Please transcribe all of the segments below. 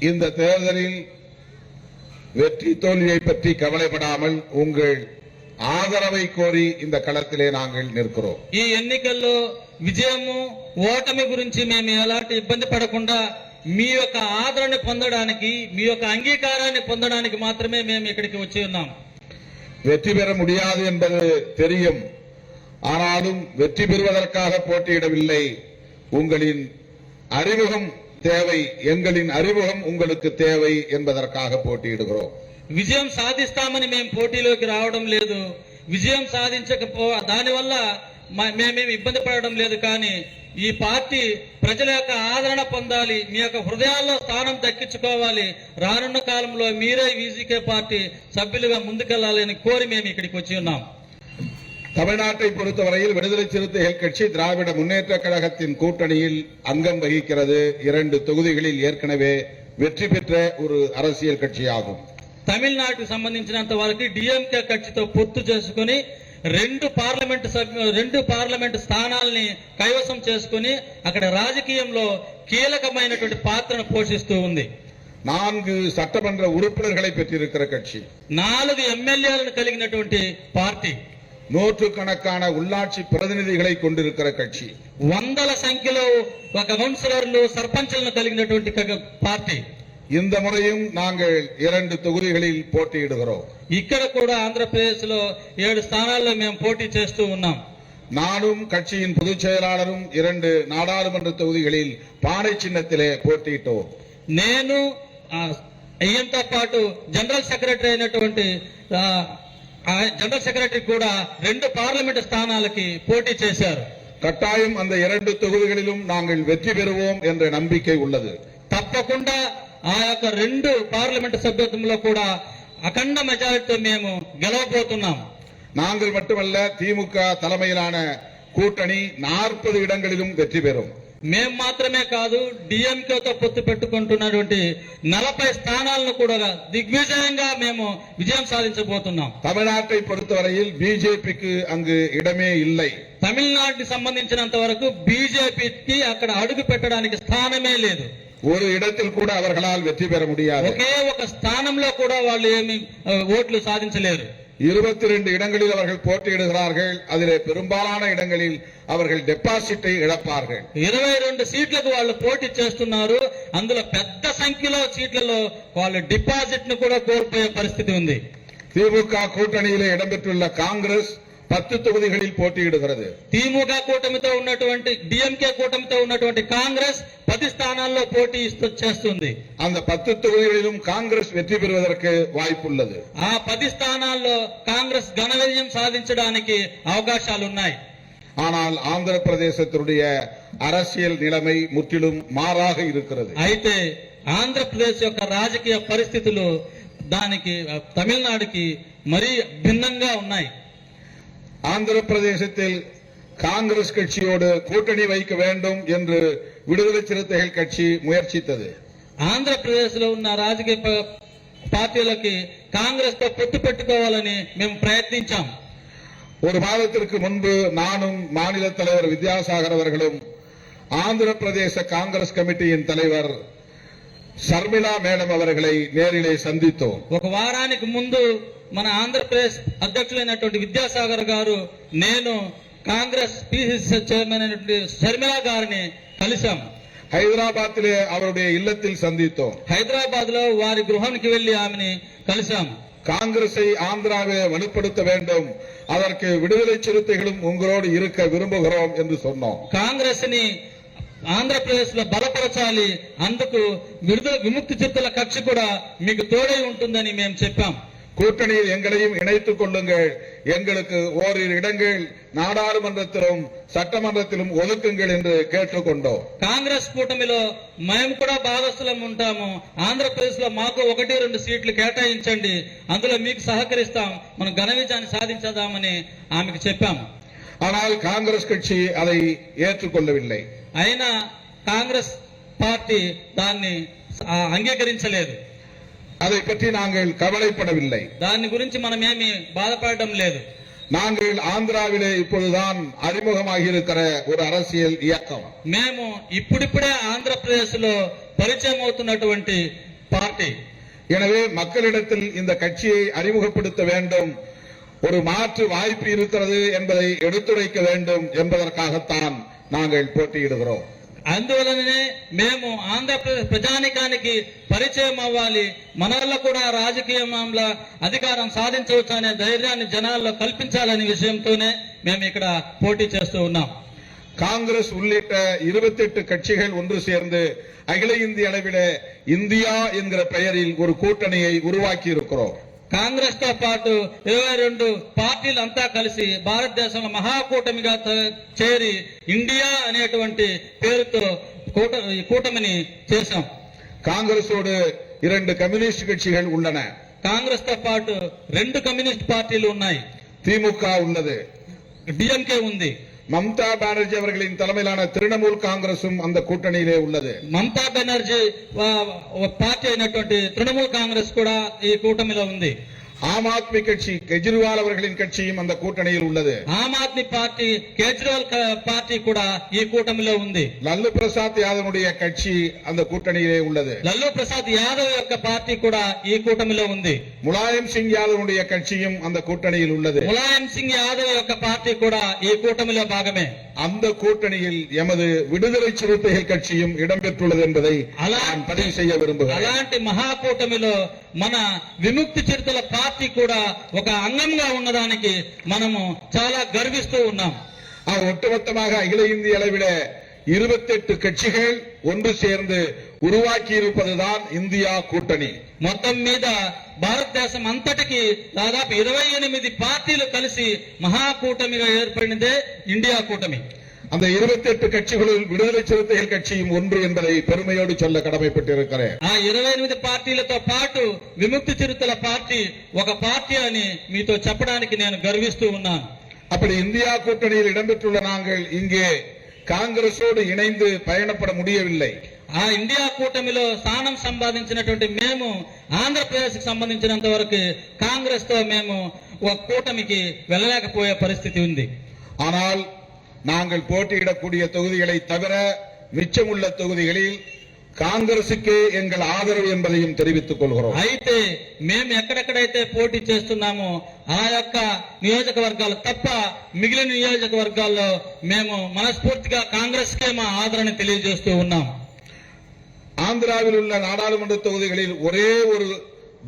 இந்த தேர்தலில் வெற்றி தோல்வியை பற்றி கவலைப்படாமல் உங்கள் ఆదరవై కోరి இந்த களத்திலே நாங்கள் நிற்கிறோம். ఈ ఎన్నికల్లో విజయము ఓటమి గురించి మేము ఎలాంటి ఇబ్బంది పడకుండా మీ యొక్క ఆదరణ పొందడానికి మీ యొక్క అంగీకారాన్ని పొందడానికి మాత్రమే మేము ఇక్కడికి వచ్చి ఉన్నాం. வெற்றி பெற முடியாது என்பது தெரியும். ஆனாலும் வெற்றி பெறுவதற்காக போட்டியிடவில்லை. உங்களின் அறிமுகம் தேவை, எங்களின் அறிமுகம் உங்களுக்கு தேவை என்பதற்காக போட்டியிடுகிறோம். విజయం సాధిస్తామని మేము పోటీలోకి రావడం లేదు. విజయం సాధించకపో దానివల్ల మేమేమి ఇబ్బంది పడడం లేదు. కానీ ఈ పార్టీ ప్రజల యొక్క ఆదరణ పొందాలి, మీ యొక్క హృదయాల్లో స్థానం దక్కించుకోవాలి. రానున్న కాలంలో మీరే విజికే పార్టీ సభ్యులుగా ముందుకెళ్లాలని కోరి మేము ఇక్కడికి వచ్చి ఉన్నాం. தமிழ்நாட்டை பொறுத்தவரையில் விடுதலை சிறுத்தைகள் கட்சி திராவிட முன்னேற்ற கழகத்தின் கூட்டணியில் அங்கம் வகிக்கிறது. 2 தொகுதிகளில் ஏற்கனவே வெற்றி பெற்ற ஒரு அரசியல் கட்சியாகும். తమిళనాడుకు సంబంధించినంత వరకు డిఎంకే కక్షితో పొత్తు చేసుకుని 2 పార్లమెంట్ స్థానాలని కైవసం చేసుకుని అక్కడ రాజకీయంలో కీలకమైనటువంటి పాత్రను పోషిస్తూ ఉంది. 4 சட்டமன்ற உறுப்பினர்களை பெற்றிருக்கிற கட்சி, 4 ఎమ్మెల్యేలను కలిగినటువంటి పార్టీ, நூற்றுக்கணக்கான உள்ளாட்சி பிரதிநிதிகளை கொண்டிருக்கிற கட்சி, వందల సంఖ్యలో కౌన్సిలర్లు సర్పంచులను కలిగినటువంటి పార్టీ. இந்த முறையும் நாங்கள் 2 தொகுதிகளில் போட்டியிடுகிறோம். ఇక్కడ కూడా ఆంధ్రప్రదేశ్ లో 7 స్థానాల్లో మేము పోటీ చేస్తూ ఉన్నాం. நானும் கட்சியின் பொதுச் செயலாளரும் 2 நாடாளுமன்ற தொகுதிகளில் பானை சின்னத்திலே போட்டியிட்டோம். నేను అయ్యంతో పాటు జనరల్ సెక్రటరీ అయినటువంటి జనరల్ సెక్రటరీ కూడా 2 పార్లమెంట్ స్థానాలకి పోటీ చేశారు. கட்டாயம் அந்த 2 தொகுதிகளிலும் நாங்கள் வெற்றி பெறுவோம் என்ற நம்பிக்கை உள்ளது. తప్పకుండా ఆ యొక్క 2 పార్లమెంట్ సభ్యత్వంలో కూడా అఖండ మెజారిటీతో మేము గెలవబోతున్నాం. நாங்கள் மட்டுமல்ல, திமுக தலைமையிலான கூட்டணி 40 இடங்களிலும் வெற்றி பெறும். మేము మాత్రమే కాదు, డిఎంకేతో పొత్తు పెట్టుకుంటున్నటువంటి 40 స్థానాలను కూడా దిగ్విజయంగా మేము విజయం సాధించబోతున్నాం. தமிழ்நாட்டை பொறுத்தவரையில் பிஜேபிக்கு அங்கு இடமே இல்லை. తమిళనాడుకి సంబంధించినంత వరకు బీజేపీకి అక్కడ అడుగు పెట్టడానికి స్థానమే లేదు. ஒரு இடத்தில் கூட அவர்களால் வெற்றி பெற முடியாது. ఒకే ఒక స్థానంలో కూడా వాళ్ళు ఏమి ఓట్లు సాధించలేరు. 22 இடங்களில் அவர்கள் போட்டியிடுகிறார்கள். அதிலே பெரும்பாலான இடங்களில் அவர்கள் டெபாசிட்டை இழப்பார்கள். 22 సీట్లకు వాళ్ళు పోటీ చేస్తున్నారు. అందులో పెద్ద సంఖ్యలో సీట్లలో వాళ్ళు డిపాజిట్ ను కూడా కోల్పోయే పరిస్థితి ఉంది. திமுக கூட்டணியிலே இடம்பெற்றுள்ள காங்கிரஸ் 10 தொகுதிகளில் போட்டியிடுகிறது. திமுக కూటమితో ఉన్నటువంటి డిఎంకే కూటమితో ఉన్నటువంటి కాంగ్రెస్ 10 స్థానాల్లో పోటీ చేస్తుంది. அந்த 10 தொகுதிகளிலும் காங்கிரஸ் வெற்றி பெறுவதற்கு வாய்ப்புள்ளது. ఆ 10 స్థానాల్లో కాంగ్రెస్ ఘన విజయం సాధించడానికి అవకాశాలు ఉన్నాయి. ஆனால் ஆந்திர பிரதேசத்தினுடைய அரசியல் நிலைமை முற்றிலும் மாறாக இருக்கிறது. అయితే ఆంధ్రప్రదేశ్ యొక్క రాజకీయ పరిస్థితులు దానికి తమిళనాడుకి మరీ భిన్నంగా ఉన్నాయి. ஆந்திர பிரதேசத்தில் காங்கிரஸ் கட்சியோடு கூட்டணி வைக்க வேண்டும் என்று விடுதலை சிறுத்தைகள் கட்சி முயற்சித்தது. ఆంధ్రప్రదేశ్ లో ఉన్న రాజకీయ పార్టీలకి కాంగ్రెస్ తో పొత్తు పెట్టుకోవాలని మేము ప్రయత్నించాం. ஒரு மாதத்திற்கு முன்பு நானும் மாநில தலைவர் வித்யாசாகர் அவர்களும் ஆந்திர பிரதேச காங்கிரஸ் கமிட்டியின் தலைவர் ஷர்மிளா மேடம் அவர்களை நேரிலே சந்தித்தோம். ఒక వారానికి ముందు మన ఆంధ్రప్రదేశ్ అధ్యక్షులైనటువంటి విద్యాసాగర్ గారు, నేను కాంగ్రెస్ పిసిసి చైర్మన్ అయినటువంటి షర్మిళా గారిని కలిశాం. హైదరాబాద్లో அவருடைய இல்லத்தில் சந்தித்தோம். హైదరాబాద్ లో వారి గృహానికి వెళ్లి ఆమెని కలిశాం. காங்கிரஸை ஆந்திராவிலே வலுப்படுத்த வேண்டும், அதற்கு விடுதலை சிறுத்தைகளும் உங்களோடு இருக்க விரும்புகிறோம் என்று சொன்னோம். కాంగ్రెస్ ని ఆంధ్రప్రదేశ్ లో బలపరచాలి, అందుకు విముక్తి చిరుతల కక్ష కూడా మీకు తోడై ఉంటుందని మేము చెప్పాం. கூட்டணியில் எங்களையும் இணைத்துக் கொள்ளுங்கள், எங்களுக்கு ஓரிரு இடங்கள் நாடாளுமன்றத்திலும் சட்டமன்றத்திலும் ஒதுக்குங்கள் என்று கேட்டுக்கொண்டோம். కాంగ్రెస్ కూటమిలో మేము కూడా భాగస్థులం ఉంటాము. ఆంధ్రప్రదేశ్ లో మాకు 1-2 సీట్లు కేటాయించండి, అందులో మీకు సహకరిస్తాం, మనం ఘన విజయాన్ని సాధించదామని ఆమెకు చెప్పాము. ஆனால் காங்கிரஸ் கட்சி அதை ஏற்றுக்கொள்ளவில்லை. అయినా కాంగ్రెస్ పార్టీ దాన్ని అంగీకరించలేదు. அதை பற்றி நாங்கள் கவலைப்படவில்லை. దాని గురించి మనం ఏమీ బాధపడడం లేదు. நாங்கள் ஆந்திராவிலே இப்போதுதான் அறிமுகமாகி இருக்கிற ஒரு அரசியல் இயக்கம். మేము ఇప్పుడిప్పుడే ఆంధ్రప్రదేశ్ లో పరిచయం అవుతున్నటువంటి பார்టీ. எனவே மக்களிடத்தில் இந்த கட்சியை அறிமுகப்படுத்த வேண்டும், ஒரு மாற்று வாய்ப்பு இருக்கிறது என்பதை எடுத்துரைக்க வேண்டும் என்பதற்காகத்தான் நாங்கள் போட்டியிடுகிறோம். అందువలననే మేము ఆంధ్రప్రదేశ్ ప్రజానికానికి పరిచయం అవ్వాలి, మన వల్ల కూడా రాజకీయంలో అధికారం సాధించవచ్చు అనే ధైర్యాన్ని జనాల్లో కల్పించాలనే విషయంతోనే మేము ఇక్కడ పోటీ చేస్తూ ఉన్నాం. காங்கிரஸ் உள்ளிட்ட 28 கட்சிகள் ஒன்று சேர்ந்து அகில இந்திய அளவில இந்தியா என்கிற பெயரில் ஒரு கூட்டணியை உருவாக்கி இருக்கிறோம். కాంగ్రెస్ తో పాటు 22 పార్టీలంతా కలిసి భారతదేశంలో మహాకూటమిగా చేరి ఇండియా అనేటువంటి పేరుతో కూటమిని చేశాం. காங்கிரஸோடு 2 கம்யூனிஸ்ட் கட்சிகள் உள்ளன. కాంగ్రెస్ తో పాటు 2 కమ్యూనిస్ట్ పార్టీలు ఉన్నాయి. திமுக உள்ளது, డిఎంకే ఉంది. மம்தா பானர்ஜி அவர்களின் தலைமையிலான திரிணாமுல் காங்கிரசும் அந்த கூட்டணியிலே உள்ளது. మమతా బెనర్జీ పార్టీ అయినటువంటి తృణమూల్ కాంగ్రెస్ కూడా ఈ కూటమిలో ఉంది. ஆம் ஆத்மி கட்சி கெஜ்ரிவால் அவர்களின் கட்சியும் அந்த கூட்டணியில் உள்ளது. ఆమ్ ఆద్మీ పార్టీ కేజ్రీవాల్ పార్టీ కూడా ఈ కూటమిలో ఉంది. லல்லு பிரசாத் யாதவனுடைய கட்சி அந்த கூட்டணியிலே உள்ளது. లల్లూ ప్రసాద్ యాదవ్ యొక్క పార్టీ కూడా ఈ కూటమిలో ఉంది. முலாயம் சிங் யாதவனுடைய கட்சியும் அந்த கூட்டணியில் உள்ளது. ములాయం సింగ్ యాదవ్ యొక్క పార్టీ కూడా ఈ కూటమిలో భాగమే. அந்த கூட்டணியில் எமது விடுதலை சிறுத்தைகள் கட்சியும் இடம்பெற்றுள்ளது என்பதை நான் பதிவு செய்ய விரும்புகிறேன். అలాంటి మహాకూటమిలో మన విముక్తి చిరుతల పార్టీ కూడా ఒక అంగంగా ఉన్నదానికి మనము చాలా గర్విస్తూ ఉన్నాం. ஒட்டுமொத்தமாக அகில இந்திய அளவில 28 கட்சிகள் ஒன்று சேர்ந்து உருவாக்கி இருப்பதுதான் இந்தியா கூட்டணி. మొత్తం మీద భారతదేశం అంతటికి దాదాపు 28 పార్టీలు కలిసి మహాకూటమిగా ఏర్పడినదే ఇండియా కూటమి. அந்த 28 கட்சிகளுள் விடுதலை சிறுத்தைகள் கட்சியும் ஒன்று என்பதை பெருமையோடு சொல்ல கடமைப்பட்டிருக்கிறேன். ఆ 28 పార్టీలతో పాటు విముక్తి చిరుతల పార్టీ ఒక పార్టీ అని మీతో చెప్పడానికి నేను గర్విస్తూ ఉన్నాను. அப்படி இந்தியா கூட்டணியில் இடம்பெற்றுள்ள நாங்கள் இங்கே காங்கிரஸோடு இணைந்து பயணப்பட முடியவில்லை. ఆ ఇండియా కూటమిలో స్థానం సంపాదించినటువంటి మేము ఆంధ్రప్రదేశ్ కి సంబంధించినంత వరకు కాంగ్రెస్ తో మేము ఒక కూటమికి వెళ్ళలేకపోయే పరిస్థితి ఉంది. ஆனால் நாங்கள் போட்டியிடக்கூடிய தொகுதிகளை தவிர மிச்சமுள்ள தொகுதிகளில் కాంగ్రెస్కే ఎంగల్ ఆదరవు என்பதையும் தெரிவித்துக் கொள்கிறோம். అయితే మేము ఎక్కడెక్కడైతే పోటీ చేస్తున్నామో ఆ యొక్క నియోజకవర్గాలు తప్ప మిగిలిన నియోజకవర్గాల్లో మేము మనస్ఫూర్తిగా కాంగ్రెస్ కే మా ఆదరణ తెలియజేస్తూ ఉన్నాం. ஆந்திராவில் உள்ள நாடாளுமன்ற தொகுதிகளில் ஒரே ஒரு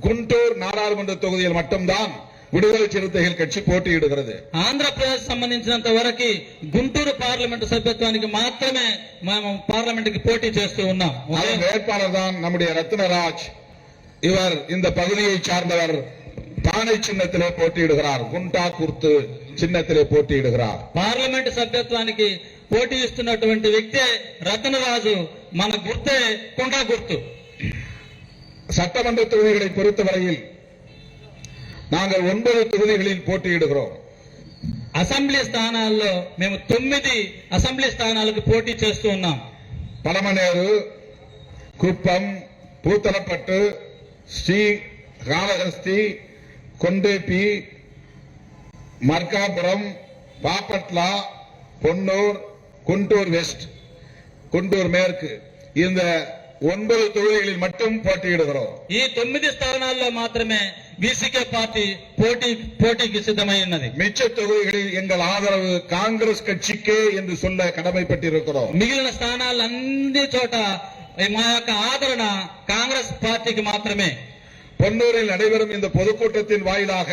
குண்டூர் நாடாளுமன்ற தொகுதியில் மட்டும்தான் விடுதலை சிறுத்தைகள் கட்சி போட்டியிடுகிறது. ఆంధ్రప్రదేశ్ సంబంధించినంత వరకు గుంటూరు పార్లమెంటు సభ్యత్వానికి మాత్రమే మేము పార్లమెంట్ కి పోటీ చేస్తూ ఉన్నాం. வேட்பாளர் தான் நம்முடைய ரத்னராஜ். இவர் இந்த பகுதியை சார்ந்தவர். பானை சின்னத்திலே போட்டியிடுகிறார். குண்டா குர்த்து சின்னத்திலே போட்டியிடுகிறார். పార్లమెంట్ సభ్యత్వానికి పోటీ ఇస్తున్నటువంటి వ్యక్తే రత్నరాజు. మన గుర్తే కుంటా గుర్తు. சட்டமன்ற தொகுதிகளை பொறுத்தவரையில் நாங்கள் 9 தொகுதிகளில் போட்டியிடுகிறோம். అసెంబ్లీ స్థానాల్లో మేము 9 అసెంబ్లీ స్థానాలకు పోటీ చేస్తూ ఉన్నాం. பழமநேரு, குப்பம், பூத்தலப்பட்டு, ஸ்ரீ காளஹஸ்தி, கொண்டேப்பி, மர்காபுரம், பாப்பட்லா, பொன்னூர், குண்டூர் வெஸ்ட், குண்டூர் மேற்கு, இந்த 9 தொகுதிகளில் மட்டும் போட்டியிடுகிறோம். ఈ 9 స్థానాల్లో మాత్రమే విసికే పార్టీ పోటీకి సిద్ధమై ఉన్నది. மிச்ச தொகுதிகளில் எங்கள் ஆதரவு காங்கிரஸ் கட்சிக்கே என்று சொல்ல கடமைப்பட்டிருக்கிறோம். మిగిలిన స్థానాలన్ని చోట మా యొక్క ఆదరణ కాంగ్రెస్ పార్టీకి మాత్రమే. பொன்னூரில் நடைபெறும் இந்த பொதுக்கூட்டத்தின் வாயிலாக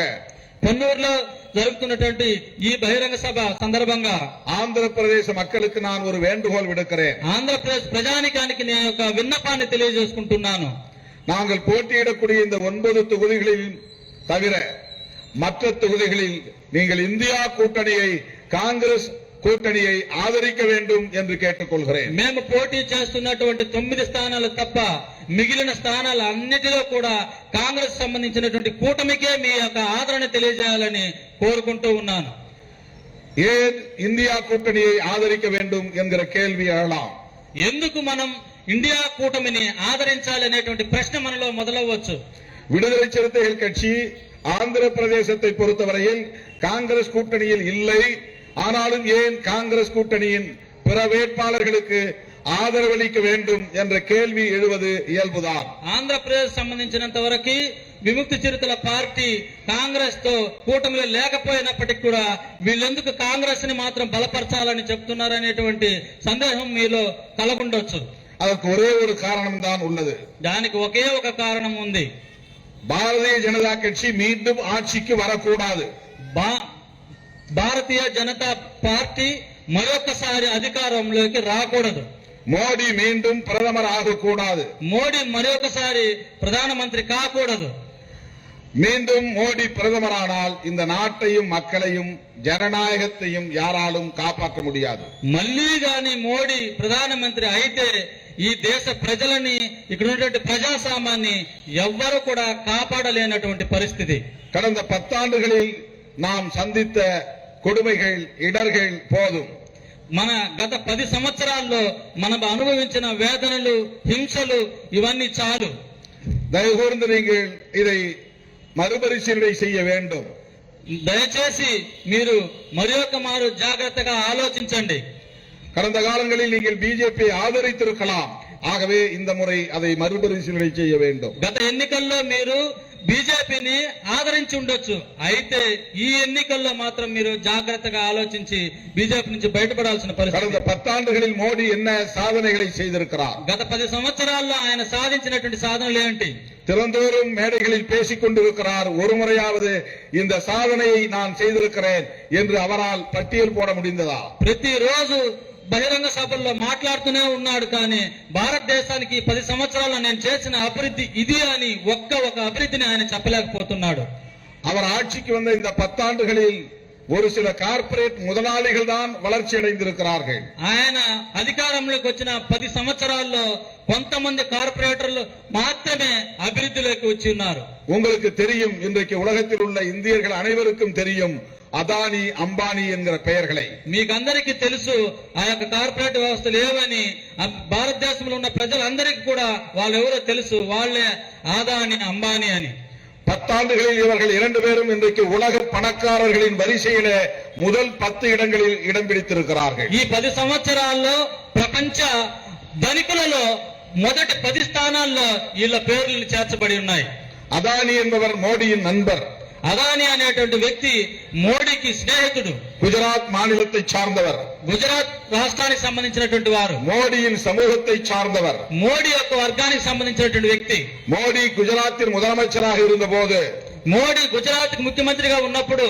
పొన్నూరులో జరుగుతున్నటువంటి ఈ బహిరంగ సభ సందర్భంగా ఆంధ్రప్రదేశ్ மக்களுக்கு நான் ஒரு வேண்டுகோள் விடுக்கிறேன். ఆంధ్రప్రదేశ్ ప్రజానికానికి నేను ఒక విన్నపాన్ని తెలియజేసుకుంటున్నాను. நாங்கள் போட்டியிடக்கூடிய இந்த 9 தொகுதிகளில் தவிர மற்ற தொகுதிகளில் நீங்கள் இந்தியா கூட்டணியை, காங்கிரஸ் కూటమిயை ఆదరించ வேண்டும் என்று కేట్టుకొల్கிறேன். మేము పోటీ చేస్తున్నటువంటి 9 స్థానాలు తప్ప మిగిలిన స్థానాలు అన్నిటిలో కూడా కాంగ్రెస్ సంబంధించినటువంటి కూటమికే మీ యొక్క ఆదరణ తెలియజేయాలని కోరుకుంటూ ఉన్నాను. ஏன் இந்தியா கூட்டணியை ஆதரிக்க வேண்டும் என்கிற கேள்வி எழலாம். ఎందుకు మనం ఇండియా కూటమిని ఆదరించాలి అనేటువంటి ప్రశ్న మనలో మొదలవచ్చు. விடுதலை சிறுத்தைகள் கட்சி ஆந்திர பிரதேசத்தை பொறுத்தவரையில் காங்கிரஸ் கூட்டணியில் இல்லை. ஆனாலும் ஏன் காங்கிரஸ் கூட்டணியின் பிற வேட்பாளர்களுக்கு ஆதரவளிக்க வேண்டும் என்ற கேள்வி எழுவது இயல்புதான். ఆంధ్రప్రదేశ్ సంబంధించినంత వరకు విముక్తి చిరుతల పార్టీ కాంగ్రెస్ తో కూటమిలో లేకపోయినప్పటికీ కూడా వీళ్ళెందుకు కాంగ్రెస్ ని మాత్రం బలపరచాలని చెప్తున్నారనేటువంటి సందేహం మీలో కలగుండొచ్చు. அதற்கு ஒரே ஒரு காரணம் தான் உள்ளது. దానికి ఒకే ఒక కారణం ఉంది. பாரதிய ஜனதா கட்சி மீண்டும் ஆட்சிக்கு வரக்கூடாது. భారతీయ జనతా పార్టీ మరొకసారి అధికారంలోకి రాకూడదు. மோடி மீண்டும் பிரதமர் ஆகக்கூடாது. మోడీ మరొకసారి ప్రధానమంత్రి కాకూడదు. மீண்டும் மோடி பிரதமரானால் இந்த நாட்டையும் மக்களையும் ஜனநாயகத்தையும் யாராலும் காப்பாற்ற முடியாது. మళ్ళీ గాని మోడీ ప్రధానమంత్రి అయితే ఈ దేశ ప్రజలని ఇక్కడ ఉన్నటువంటి ప్రజాస్వామ్యాన్ని ఎవ్వరూ కూడా కాపాడలేనటువంటి పరిస్థితి. கடந்த 10 ஆண்டுகளில் நாம் சந்தித்த கொடுமைகள் இடர்கள் போதும். మన గత 10 సంవత్సరాల్లో మనం అనుభవించిన వేదనలు హింసలు ఇవన్నీ చాలు. தயவுகூர்ந்து நீங்கள் இதை மறுபரிசீலனை செய்ய வேண்டும். దయచేసి మీరు మరొక మారు జాగ్రత్తగా ఆలోచించండి. கடந்த காலங்களில் நீங்கள் பிஜேபி ஆதரித்திருக்கலாம். ஆகவே இந்த முறை அதை மறுபரிசீலனை செய்ய வேண்டும். గత ఎన్నికల్లో మీరు బీజేపీని ఆదరించి ఉండొచ్చు. అయితే ఈ ఎన్నికల్లో మాత్రం మీరు జాగ్రత్తగా ఆలోచించి బీజేపీ నుంచి బయటపడాల్సిన పరిస్థితి. கடந்த 10 ஆண்டுகளில் மோடி என்ன சாதனைகளை செய்திருக்கிறார்? గత 10 సంవత్సరాల్లో ఆయన సాధించినటువంటి సాధనలు ఏంటి? திறந்தோறும் மேடைகளில் பேசிக் கொண்டிருக்கிறார். ஒரு முறையாவது இந்த சாதனையை நான் செய்திருக்கிறேன் என்று அவரால் பட்டியல் போட முடிந்ததா? ప్రతిరోజు బహిరంగ సభల్లో మాట్లాడుతూనే ఉన్నాడు. కానీ భారతదేశానికి 10 సంవత్సరాల్లో నేను చేసిన అభివృద్ధి ఇది అని ఒక అభివృద్ధిని ఆయన చెప్పలేకపోతున్నాడు. அவர் ஆட்சிக்கு வந்த இந்த 10 ஆண்டுகளில் ஒரு சில கார்ப்பரேட் முதலாளிகள் தான் வளர்ச்சி அடைந்திருக்கிறார்கள். ఆయన అధికారంలోకి వచ్చిన 10 సంవత్సరాల్లో కొంతమంది కార్పొరేటర్లు మాత్రమే అభివృద్ధిలోకి వచ్చి ఉన్నారు. உங்களுக்கு தெரியும், இன்றைக்கு உலகத்தில் உள்ள இந்தியர்கள் அனைவருக்கும் தெரியும் అదానీ అంబానీ ఎన్கிற పెయర్களை. మీకందరికీ తెలుసు ఆ యొక్క కార్పొరేట్ వ్యవస్థలు ఏవని. భారతదేశంలో ఉన్న ప్రజలందరికీ కూడా వాళ్ళెవరో తెలుసు. వాళ్ళే అదానీ అంబానీ అని. 10 ஆண்டுகளில் இவர்கள் 2 பேரும் இன்றைக்கு உலக பணக்காரர்களின் வரிசையிலே முதல் 10 இடங்களில் இடம் பிடித்திருக்கிறார்கள். ఈ 10 సంవత్సరాల్లో ప్రపంచ ధనికులలో మొదటి 10 స్థానాల్లో వీళ్ళ పేర్లు చేర్చబడి ఉన్నాయి. అదానీ என்பவர் மோடியின் நண்பர். అదానీ అనేటువంటి వ్యక్తి మోడీకి స్నేహితుడు. குஜராத் மாநிலத்தை சார்ந்தவர். గుజరాత్ రాష్ట్రానికి సంబంధించినటువంటి వారు. மோடியின் சமூகத்தை சார்ந்தவர். మోడీ యొక్క వర్గానికి సంబంధించినటువంటి వ్యక్తి. மோடி குஜராத்தின் முதலமைச்சராக இருந்தபோது, మోడీ గుజరాత్ ముఖ్యమంత్రిగా ఉన్నప్పుడు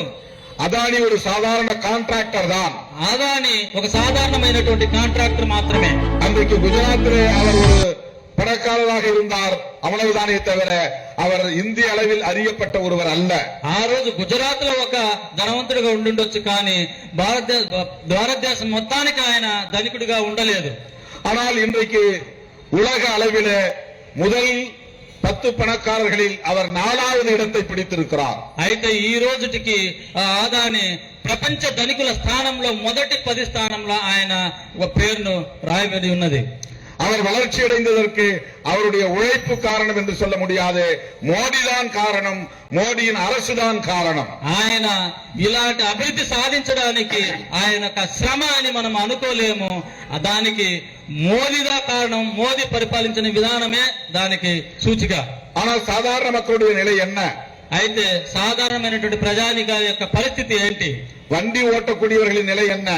అదానీ ஒரு சாதாரண கான்ட்ராக்டர் தான். అదానీ ఒక సాధారణమైనటువంటి కాంట్రాక్టర్ మాత్రమే. அன்றைக்கு குஜராத்திலே அவர் ஒரு பணக்காரராக இருந்தார். அவ்வளவுதானே தவிர அவர் இந்திய அளவில் அறியப்பட்ட ஒருவர் அல்ல. ఆ రోజు గుజరాత్ లో ఒక ధనవంతుడిగా ఉండుండొచ్చు. కానీ భారతదేశం మొత్తానికి ఆయన ధనికుడిగా ఉండలేదు. ஆனால் இன்றைக்கு உலக அளவில் முதல் 10 பணக்காரர்களில் அவர் 4வது இடத்தை பிடித்திருக்கிறார். అయితే ఈ రోజుటికి అదానీ ప్రపంచ ధనికుల స్థానంలో మొదటి 10 స్థానంలో ఆయన ఒక పేరును రాయబడి ఉన్నది. அவர் வளர்ச்சி அடைந்ததற்கு அவருடைய உழைப்பு காரணம் என்று சொல்ல முடியாது. மோடிதான் காரணம், மோடியின் அரசுதான் காரணம். ఆయన ఇలాంటి అభివృద్ధి సాధించడానికి ఆయన శ్రమ అని మనం అనుకోలేము. దానికి మోదీగా కారణం. మోదీ పరిపాలించిన విధానమే దానికి సూచిక. ஆனால் சாதாரண மக்களுடைய நிலை என்ன? అయితే సాధారణమైనటువంటి ప్రజానిక యొక్క పరిస్థితి ఏంటి? வண்டி ஓட்டக்கூடியவர்களின் நிலை என்ன?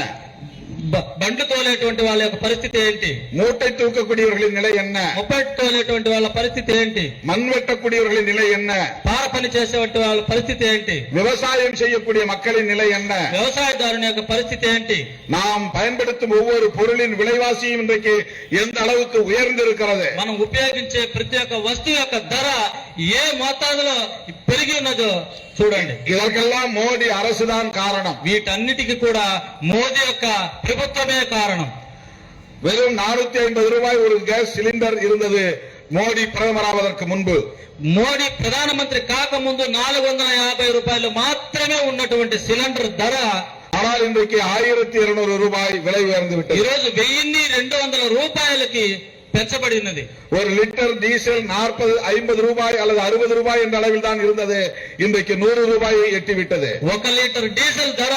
బండ్లు తోలేటువంటి వాళ్ళ యొక్క పరిస్థితి ఏంటి? மூட்டை தூக்கக்கூடியவர்களின் நிலை என்ன? మొపెట్ తోలేటువంటి వాళ్ళ పరిస్థితి ఏంటి? மண் வெட்டக்கூடியவர்களின் நிலை என்ன? పార పని చేసేటువంటి వాళ్ళ పరిస్థితి ఏంటి? விவசாயம் செய்யக்கூடிய மக்களின் நிலை என்ன? వ్యవసాయదారుని యొక్క పరిస్థితి ఏంటి? நாம் பயன்படுத்தும் ஒவ்வொரு பொருளின் விலைவாசியும் இன்றைக்கு எந்த அளவுக்கு உயர்ந்திருக்கிறது? మనం ఉపయోగించే ప్రతి ఒక్క వస్తువు యొక్క ధర ఏ మోతాదులో పెరిగి ఉన్నదో చూడండి. இதற்கெல்லாம் மோடி அரசுதான் காரணம். వీటన్నిటికీ కూడా మోదీ యొక్క ప్రభుత్వమే కారణం. வெறும் 450 ரூபாய் ஒரு கேஸ் சிலிண்டர் இருந்தது மோடி பிரதமராவதற்கு முன்பு. మోడీ ప్రధానమంత్రి కాకముందు 450 రూపాయలు మాత్రమే ఉన్నటువంటి సిలిండర్ ధర ஆனால் இன்றைக்கு 1200 ரூபாய் விலை உயர்ந்து விட்டது. ఈ రోజు 1200 రూపాయలకి పెంచబడి ఉన్నది. ஒரு லிட்டர் டீசல் 40-50 ரூபாய் அல்லது 60 ரூபாய் என்ற அளவில் தான் இருந்தது. இன்றைக்கு 100 ரூபாயை எட்டிவிட்டது. 1 లీటర్ డీజిల్ ధర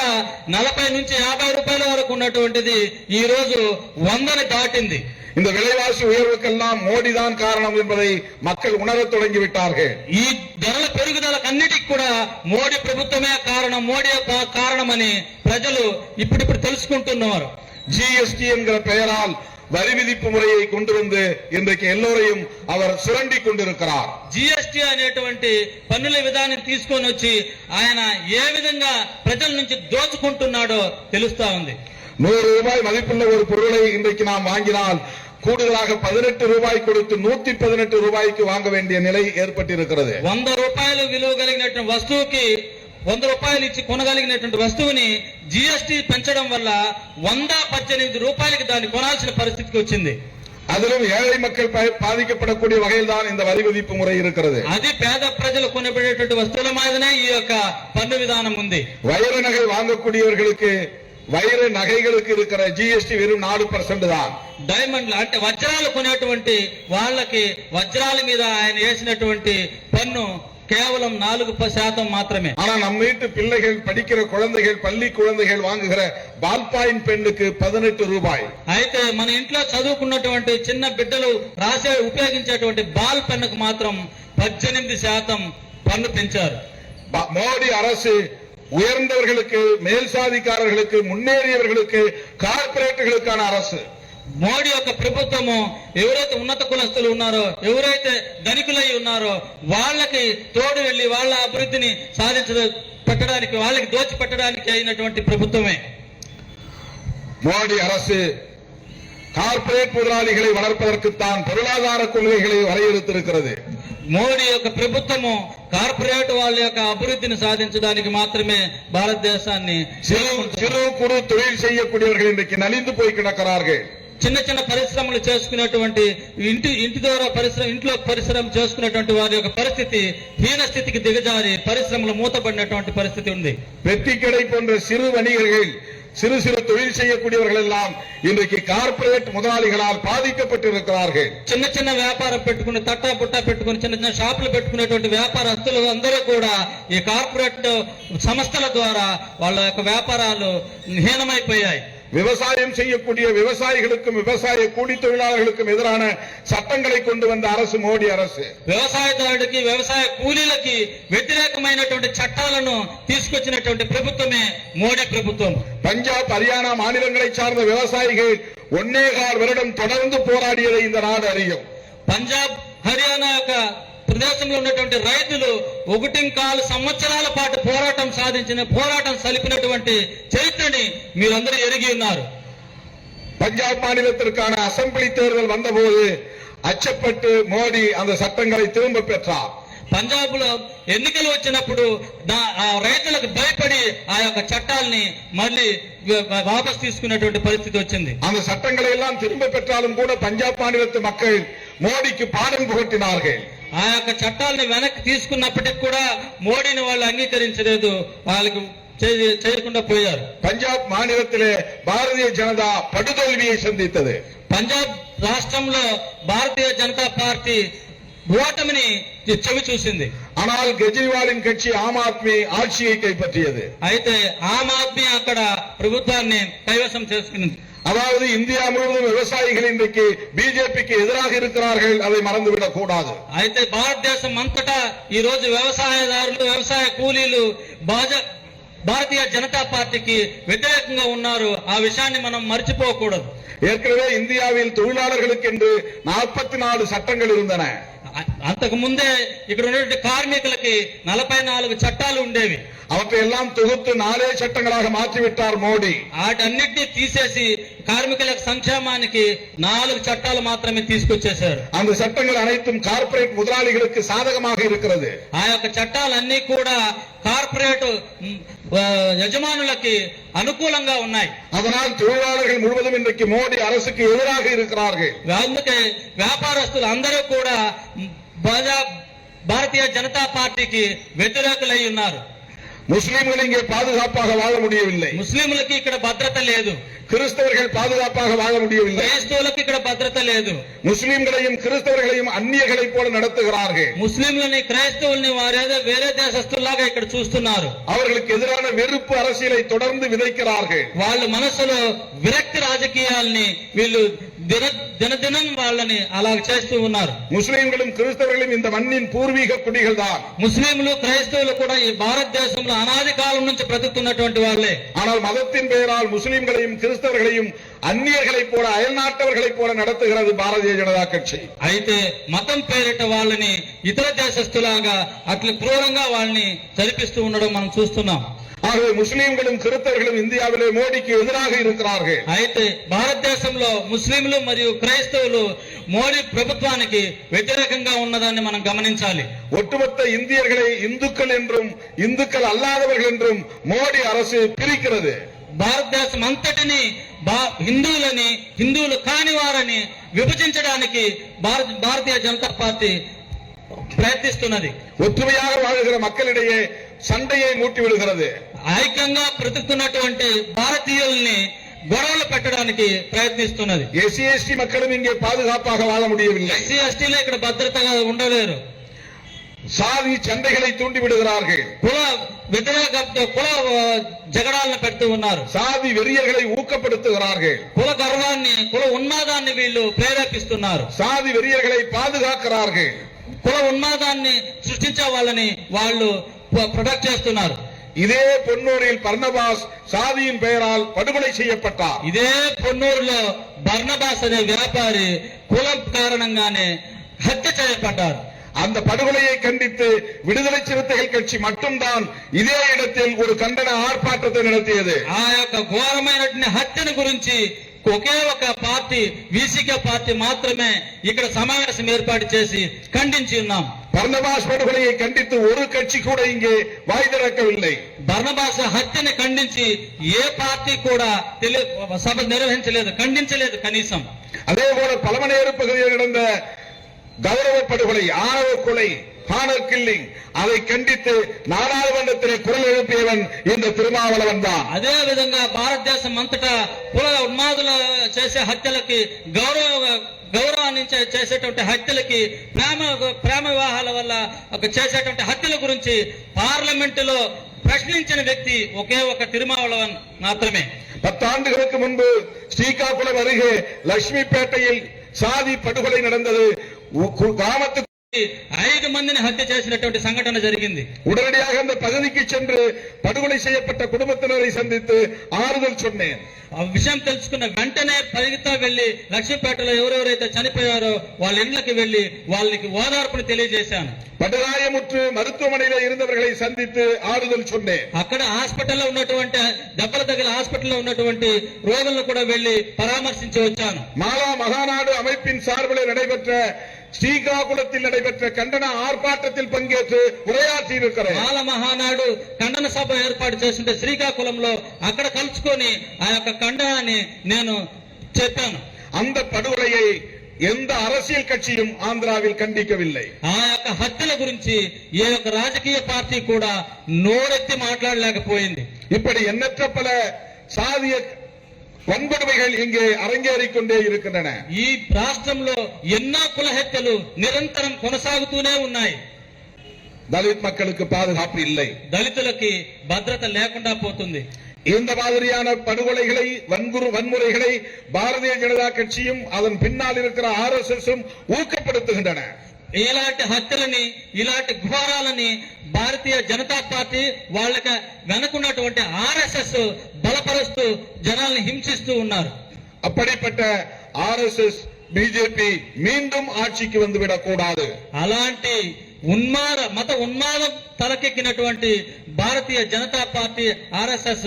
40 నుంచి 50 రూపాయల వరకు ఉన్నటువంటిది ఈ రోజు 100ని దాటింది. இந்த விலைவாசி உயர்வுக்கெல்லாம் மோடி தான் காரணம் என்பதை மக்கள் உணரத் தொடங்கிவிட்டார்கள். ఈ ధరల పెరుగుదలకన్నిటికి కూడా మోడీ ప్రభుత్వమే కారణం, మోడీ కారణమని ప్రజలు ఇప్పుడిప్పుడు తెలుసుకుంటున్నారు. ஜிஎஸ்டி என்கிற பெயரால் வரி விதிப்பு முறையை கொண்டு வந்து இன்றைக்கு எல்லோரையும் அவர் சுரண்டி கொண்டிருக்கிறார். జిఎస్టీ అనేటువంటి పన్నుల విధానం తీసుకొని వచ్చి ఆయన ఏ విధంగా ప్రజల నుంచి దోచుకుంటున్నాడో తెలుస్తా ఉంది. 100 రూபாய் மதிப்புள்ள ஒரு பொருளை இன்றைக்கு நாம் வாங்கினால் கூடுதலாக 18 ரூபாய் கொடுத்து 118 ரூபாய்க்கு வாங்க வேண்டிய நிலை ஏற்பட்டிருக்கிறது. 100 రూపాయలు విలువ కలిగినటువంటి వస్తువుకి 100 రూపాయలు ఇచ్చి కొనగలిగినటువంటి వస్తువుని జిఎస్టీ పెంచడం వల్ల 118 రూపాయలకి దాన్ని కొనాల్సిన పరిస్థితికి వచ్చింది. அதிலும் ஏழை மக்கள் பாதிக்கப்படக்கூடிய வகையில் தான் இந்த வரி விதிப்பு முறை இருக்கிறது. అది పేద ప్రజలు కొనబడేటువంటి వస్తువుల మీదనే ఈ యొక్క పన్ను విధానం ఉంది. வைர நகை வாங்கக்கூடியவர்களுக்கு வைர நகைகளுக்கு இருக்கிற ஜிஎஸ்டி வெறும் 4% தான். డైమండ్లు అంటే వజ్రాలు కొనేటువంటి వాళ్ళకి వజ్రాల మీద ఆయన వేసినటువంటి పన్ను కేవలం 4% మాత్రమే. ஆனா நம்ம வீட்டு பிள்ளைகள் படிக்கிற குழந்தைகள் பள்ளி குழந்தைகள் வாங்குகிற பால்பாயின் பெண்ணுக்கு 18 ரூபாய். అయితే మన ఇంట్లో చదువుకున్నటువంటి చిన్న బిడ్డలు రాసే ఉపయోగించేటువంటి బాల్ పెన్నుకు మాత్రం 18% పన్ను పెంచారు. மோடி அரசு உயர்ந்தவர்களுக்கு, மேல் சாதிக்காரர்களுக்கு, முன்னேறியவர்களுக்கு, கார்ப்பரேட்டுகளுக்கான அரசு. మోడీ యొక్క ప్రభుత్వము ఎవరైతే ఉన్నత కులస్తులు ఉన్నారో, ఎవరైతే ధనికులై ఉన్నారో వాళ్ళకి తోడు వెళ్లి వాళ్ళ అభివృద్ధిని పెట్టడానికి, వాళ్ళకి దోచి పెట్టడానికి అయినటువంటి ప్రభుత్వమే. மோடி அரசு கார்ப்பரேட் முதலாளிகளை வளர்ப்பதற்குத்தான் பொருளாதார கொள்கைகளை வரையறுத்திருக்கிறது. మోడీ యొక్క ప్రభుత్వము కార్పొరేట్ వాళ్ళ యొక్క అభివృద్ధిని సాధించడానికి మాత్రమే భారతదేశాన్ని. சிறு குறு தொழில் செய்யக்கூடியவர்கள் இன்றைக்கு நலிந்து போய் கிடக்கிறார்கள். చిన్న చిన్న పరిశ్రమలు చేసుకునేటువంటి ఇంటి ద్వారా ఇంట్లో పరిశ్రమ చేసుకునేటువంటి వారి యొక్క పరిస్థితి హీన స్థితికి దిగజారి పరిశ్రమలు మూతపడినటువంటి పరిస్థితి ఉంది. பெட்டிக்கடை போன்ற சிறு வணிகர்கள், சிறு சிறு தொழில் செய்யக்கூடியவர்கள் எல்லாம் இன்றைக்கு கார்ப்பரேட் முதலாளிகளால் பாதிக்கப்பட்டிருக்கிறார்கள். చిన్న చిన్న వ్యాపారం పెట్టుకుని తట్టా పుట్టా పెట్టుకుని చిన్న చిన్న షాపులు పెట్టుకునేటువంటి వ్యాపారస్తులు అందరూ కూడా ఈ కార్పొరేట్ సంస్థల ద్వారా వాళ్ళ యొక్క వ్యాపారాలు హీనమైపోయాయి. விவசாயம் செய்யக்கூடிய விவசாயிகளுக்கும் விவசாய கூலி தொழிலாளர்களுக்கும் எதிரான சட்டங்களை கொண்டு வந்த அரசு மோடி அரசு. వ్యవసాయదారుడికి, వ్యవసాయ కూలీలకి వ్యతిరేకమైనటువంటి చట్టాలను తీసుకొచ్చినటువంటి ప్రభుత్వమే మోడీ ప్రభుత్వం. பஞ்சாப், ஹரியானா மாநிலங்களை சார்ந்த விவசாயிகள் 1.25 வருடம் தொடர்ந்து போராடியதை இந்த நாடு அறியும். పంజాబ్, హర్యానా యొక్క ప్రదేశంలో ఉన్నటువంటి రైతులు 1.25 సంవత్సరాల పాటు పోరాటం సలిపినటువంటి చరిత్రని మీరందరూ ఎరిగి ఉన్నారు. பஞ்சாப் மாநிலத்திற்கான அசெம்பிளி தேர்தல் வந்தபோது அச்சப்பட்டு மோடி அந்த சட்டங்களை திரும்ப பெற்றார். పంజాబ్ లో ఎన్నికలు వచ్చినప్పుడు రైతులకు భయపడి ఆ యొక్క చట్టాలని మళ్ళీ వాపస్ తీసుకునేటువంటి పరిస్థితి వచ్చింది. அந்த சட்டங்களை எல்லாம் திரும்ப பெற்றாலும் கூட பஞ்சாப் மாநிலத்து மக்கள் மோடிக்கு பாடம் புகட்டினார்கள். ఆ యొక్క చట్టాలని వెనక్కి తీసుకున్నప్పటికీ కూడా మోడీని వాళ్ళు అంగీకరించలేదు, వాళ్ళకి చేయకుండా పోయారు. பஞ்சாப் மாநிலத்திலே பாரதிய ஜனதா படுதோல்வியை சந்தித்தது. పంజాబ్ రాష్ట్రంలో భారతీయ జనతా పార్టీ ఓటమిని చెవి చూసింది. ஆனால் கெஜ்ரிவாலின் கட்சி ஆம் ஆத்மி ஆட்சியை கைப்பற்றியது. అయితే ఆమ్ ఆద్మీ అక్కడ ప్రభుత్వాన్ని కైవసం చేసుకున్నది. அதாவது இந்தியா முழுவதும் விவசாயிகள் இன்றைக்கு பிஜேபிக்கு எதிராக இருக்கிறார்கள், அதை மறந்துவிடக் கூடாது. అయితే భారతదేశం అంతటా ఈ రోజు వ్యవసాయదారులు, వ్యవసాయ కూలీలు భారతీయ జనతా పార్టీకి వ్యతిరేకంగా ఉన్నారు. ఆ విషయాన్ని మనం మర్చిపోకూడదు. ஏற்கனவே இந்தியாவில் தொழிலாளர்களுக்கு என்று 44 சட்டங்கள் இருந்தன. అంతకు ముందే ఇక్కడ ఉన్నటువంటి కార్మికులకి 44 చట్టాలు ఉండేవి. அவற்றை எல்லாம் தொகுத்து 4 சட்டங்களாக மாற்றிவிட்டார் மோடி. వాటన్నిటిని తీసేసి కార్మికుల సంక్షేమానికి 4 చట్టాలు మాత్రమే తీసుకొచ్చేశారు. அந்த சட்டங்கள் அனைத்தும் கார்ப்பரேட் முதலாளிகளுக்கு சாதகமாக இருக்கிறது. ఆ యొక్క చట్టాలన్నీ కూడా కార్పొరేట్ యజమానులకి అనుకూలంగా ఉన్నాయి. அதனால் தொழிலாளர்கள் முழுவதும் இன்றைக்கு மோடி அரசுக்கு எதிராக இருக்கிறார்கள். అందుకే వ్యాపారస్తులు అందరూ కూడా భారతీయ జనతా పార్టీకి వ్యతిరేకులై ఉన్నారు. முஸ்லிம்கள் இங்கே பாதுகாப்பாக வாழ முடியவில்லை. ముస్లింలకి ఇక్కడ భద్రత లేదు. கிறிஸ்தவர்கள் பாதுகாப்பாக வாழ முடியவில்லை. క్రైస్తవులకు ఇక్కడ భద్రత లేదు. முஸ்லிம்களையும் கிறிஸ்தவர்களையும் அந்நியர்களைப் போல நடத்துகிறார்கள். ముస్లింలని క్రైస్తవుల్ని వారేదో వేరే దేశస్తుల్లాగా ఇక్కడ చూస్తున్నారు. அவர்களுக்கு எதிரான வெறுப்பு அரசியலை தொடர்ந்து விதைக்கிறார்கள். వాళ్ళ మనసులో విరక్తి రాజకీయాల్ని వీళ్ళు దినదినం వాళ్ళని అలా చేస్తూ ఉన్నారు. முஸ்லிம்களும் கிறிஸ்தவர்களும் இந்த மண்ணின் பூர்வீக குடிகள் தான். ముస్లింలు క్రైస్తవులు కూడా ఈ భారతదేశంలో అనాది కాలం నుంచి బ్రతుకుతున్నటువంటి వాళ్ళే. ஆனால் மதத்தின் பெயரால் முஸ்லிம்களையும் கிறிஸ்தவர்களையும் அந்நியர்களைப் போல அயல்நாட்டவர்களைப் போல நடத்துகிறது பாரதிய ஜனதா கட்சி. అయితే మతం పేరిట వాళ్ళని ఇతర దేశస్తులాగా అట్లా క్రూరంగా వాళ్ళని చదిపిస్తూ ఉండడం మనం చూస్తున్నాం. ஆகவே முஸ்லிம்களும் கிறிஸ்தவர்களும் இந்தியாவிலே மோடிக்கு எதிராக இருக்கிறார்கள். అయితే భారతదేశంలో ముస్లింలు మరియు క్రైస్తవులు మోడీ ప్రభుత్వానికి వ్యతిరేకంగా ఉన్నదాన్ని మనం గమనించాలి. ஒட்டுமொத்த இந்தியர்களை இந்துக்கள் என்றும் இந்துக்கள் அல்லாதவர்கள் என்றும் மோடி அரசு பிரிக்கிறது. భారతదేశం అంతటిని హిందువులని హిందువులు కాని వారని విభజించడానికి భారతీయ జనతా పార్టీ ప్రయత్నిస్తున్నది. ஒற்றுமையாக வாழ்கிற மக்களிடையே சண்டையை மூட்டி விடுகிறது. ఐక్యంగా బ్రతుకుతున్నటువంటి భారతీయుల్ని గొడవలు పెట్టడానికి ప్రయత్నిస్తున్నది. எஸ்சி எஸ்டி மக்களும் இங்கே பாதுகாப்பாக வாழ முடியவில்லை. ఎస్సీ ఎస్టీలు ఇక్కడ భద్రతగా ఉండలేరు. சாதி சண்டைகளை தூண்டி விடுகிறார்கள். కుల వ్యతిరేక కుల జగడాలను పెడుతూ ఉన్నారు. சாதி வெறியர்களை ஊக்கப்படுத்துகிறார்கள். కుల గర్వాన్ని కుల ఉన్మాదాన్ని వీళ్ళు ప్రేరేపిస్తున్నారు. சாதி வெறியர்களை பாதுகாக்கிறார்கள். కుల ఉన్మాదాన్ని సృష్టించే వాళ్ళని వాళ్ళు ప్రొటెక్ట్ చేస్తున్నారు. இதே பொன்னூரில் பர்னபாஸ் சாதியின் பெயரால் படுகொலை செய்யப்பட்டார். ఇదే పొన్నూరులో బర్నబాస్ అనే వ్యాపారి కులం కారణంగానే హత్య చేయబడ్డారు. அந்த படுகொலையை கண்டித்து விடுதலை சிறுத்தைகள் கட்சி மட்டும்தான் இதே இடத்தில் ஒரு கண்டன ஆர்ப்பாட்டத்தை நடத்தியது. ఆ యొక్క ఘోరమైనటువంటి హత్యను గురించి ఒకే ఒక పార్టీ వీసీకే పార్టీ మాత్రమే ఇక్కడ సమావేశం ఏర్పాటు చేసి ఖండించి ఉన్నాం. பர்னபாஸ் படுகொலையை கண்டித்து ஒரு கட்சி கூட இங்கே வாய் திறக்கவில்லை. బర్నబాస్ హత్యని ఖండించి ఏ పార్టీ కూడా సభ నిర్వహించలేదు, ఖండించలేదు కనీసం. அதே போல பலமனேறு பகுதியில் நடந்த கௌரவ படுகொலை, ஆணவ கொலை, ஹானர் கில்லிங், அதை கண்டித்து நாடாளுமன்றத்திலே குரல் எழுப்பியவன் இந்த திருமாவளவன் தான். అదే విధంగా భారతదేశం అంతటా కుల ఉన్మాదులు చేసే హత్యలకి గౌరవాన్ని చేసేటువంటి హత్యలకి ప్రేమ వివాహాల వల్ల చేసేటువంటి హత్యల గురించి పార్లమెంటులో ప్రశ్నించిన వ్యక్తి ఒకే ఒక తిరుమావళవన్ మాత్రమే. 10 ஆண்டுகளுக்கு முன்பு ஸ்ரீகாகுளம் அருகே லட்சுமிப்பேட்டையில் சாதி படுகொலை நடந்தது. கிராமத்துக்கு 5 మందిని హత్య చేసినటువంటి సంఘటన జరిగింది. உடனடியாக அந்த பகுதிக்கு சென்று படுகொலை செய்யப்பட்ட குடும்பத்தினரை சந்தித்து ஆறுதல் சொன்னேன். ఆ విషయం తెలుసుకున్న వెంటనే పరిగెత్తా వెళ్లి లక్ష్మీపేటలో ఎవరెవరైతే చనిపోయారో వాళ్ళ ఇళ్లకి వెళ్లి వాళ్ళకి ఓదార్పుని తెలియజేశాను. படுகாயமுற்று மருத்துவமனையில் இருந்தவர்களை சந்தித்து ஆறுதல் சொன்னேன். అక్కడ హాస్పిటల్లో ఉన్నటువంటి దెబ్బల దగ్గర హాస్పిటల్లో ఉన్నటువంటి రోగులను కూడా వెళ్లి పరామర్శించి వచ్చాను. மாலா மகாநாடு அமைப்பின் சார்பில் நடைபெற்ற ஸ்ரீகாகுளத்தில் நடைபெற்ற கண்டன ஆர்ப்பாட்டத்தில் பங்கேற்று உரையாற்றி இருக்கிறேன். మాల మహానాడు ఖండన సభ ఏర్పాటు చేస్తుంటే శ్రీకాకుళంలో అక్కడ కలుసుకొని ఆ యొక్క ఖండనాన్ని నేను చెప్పాను. அந்த படுகொலையை எந்த அரசியல் கட்சியும் ஆந்திராவில் கண்டிக்கவில்லை. ఆ యొక్క హత్యల గురించి ఏ ఒక్క రాజకీయ పార్టీ కూడా నోరెత్తి మాట్లాడలేకపోయింది. இப்படி எண்ணற்ற பல சாதிய வன்கொடுமைகள் இங்கே அரங்கேறிக் கொண்டே இருக்கின்றன. ఈ రాష్ట్రంలో ఎన్నో కుల హత్యలు నిరంతరం కొనసాగుతూనే ఉన్నాయి. தலித் மக்களுக்கு பாதுகாப்பு இல்லை. దళితులకి భద్రత లేకుండా పోతుంది. இந்த மாதிரியான படுகொலைகளை வன்முறைகளை பாரதிய ஜனதா கட்சியும் அதன் பின்னால் இருக்கிற RSSம் ஊக்கப்படுத்துகின்றன. ఇలాంటి హత్యలని ఇలాంటి ఘోరాలని భారతీయ జనతా పార్టీ వాళ్ళకి వెనుకున్నటువంటి RSS బలపరుస్తూ జనాల్ని హింసిస్తూ ఉన్నారు. அப்படிப்பட்ட RSS பிஜேபி மீண்டும் ஆட்சிக்கு வந்துவிடக் கூடாது. అలాంటి మత ఉన్మాదం తలకెక్కినటువంటి భారతీయ జనతా పార్టీ RSS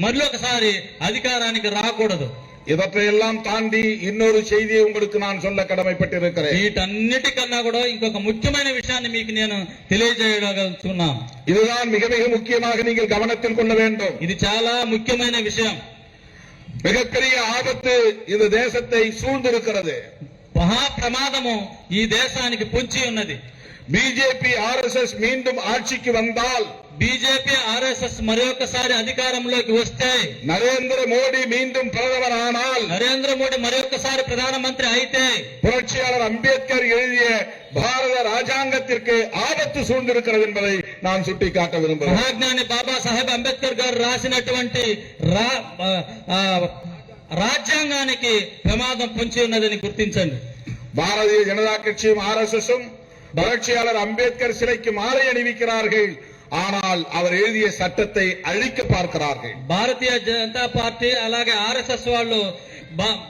మరొకసారి అధికారానికి రాకూడదు. இவற்றையெல்லாம் தாண்டி இன்னொரு செய்தியை உங்களுக்கு நான் சொல்ல கடமைப்பட்டிருக்கிறேன். వీటన్నిటికన్నా కూడా ఇంకొక ముఖ్యమైన విషయాన్ని మీకు నేను తెలియజేయగలుగుతున్నాను. இதுதான் மிக மிக முக்கியமாக நீங்கள் கவனத்தில் கொள்ள வேண்டும். ఇది చాలా ముఖ్యమైన విషయం. மிகப்பெரிய ஆபத்து இந்த தேசத்தை சூழ்ந்திருக்கிறது. మహా ప్రమాదము ఈ దేశానికి పొంచి ఉన్నది. பிஜேபி ஆர்எஸ்எஸ் மீண்டும் ஆட்சிக்கு வந்தால், బీజేపీ ఆర్ఎస్ఎస్ మరొకసారి అధికారంలోకి వస్తే, நரேந்திர மோடி மீண்டும் பிரதமர் ஆனால், నరేంద్ర మోడీ మరొకసారి ప్రధానమంత్రి అయితే, புரட்சியாளர் அம்பேத்கர் எழுதிய பாரத ராஜாங்கத்திற்கு ஆபத்து சூழ்ந்திருக்கிறது என்பதை நான் சுட்டிக்காட்ட விரும்புகிறேன். మహాజ్ఞాని బాబాసాహెబ్ అంబేద్కర్ గారు రాసినటువంటి రాజ్యాంగానికి ప్రమాదం పొంచి ఉన్నదని గుర్తించండి. பாரதிய ஜனதா கட்சியும் ஆர்எஸ்எஸும் புரட்சியாளர் அம்பேத்கர் சிலைக்கு மாலை அணிவிக்கிறார்கள். ஆனால் அவர் எழுதிய சட்டத்தை அழிக்க பார்க்கிறார்கள். భారతీయ జనతా పార్టీ అలాగే ఆర్ఎస్ఎస్ వాళ్ళు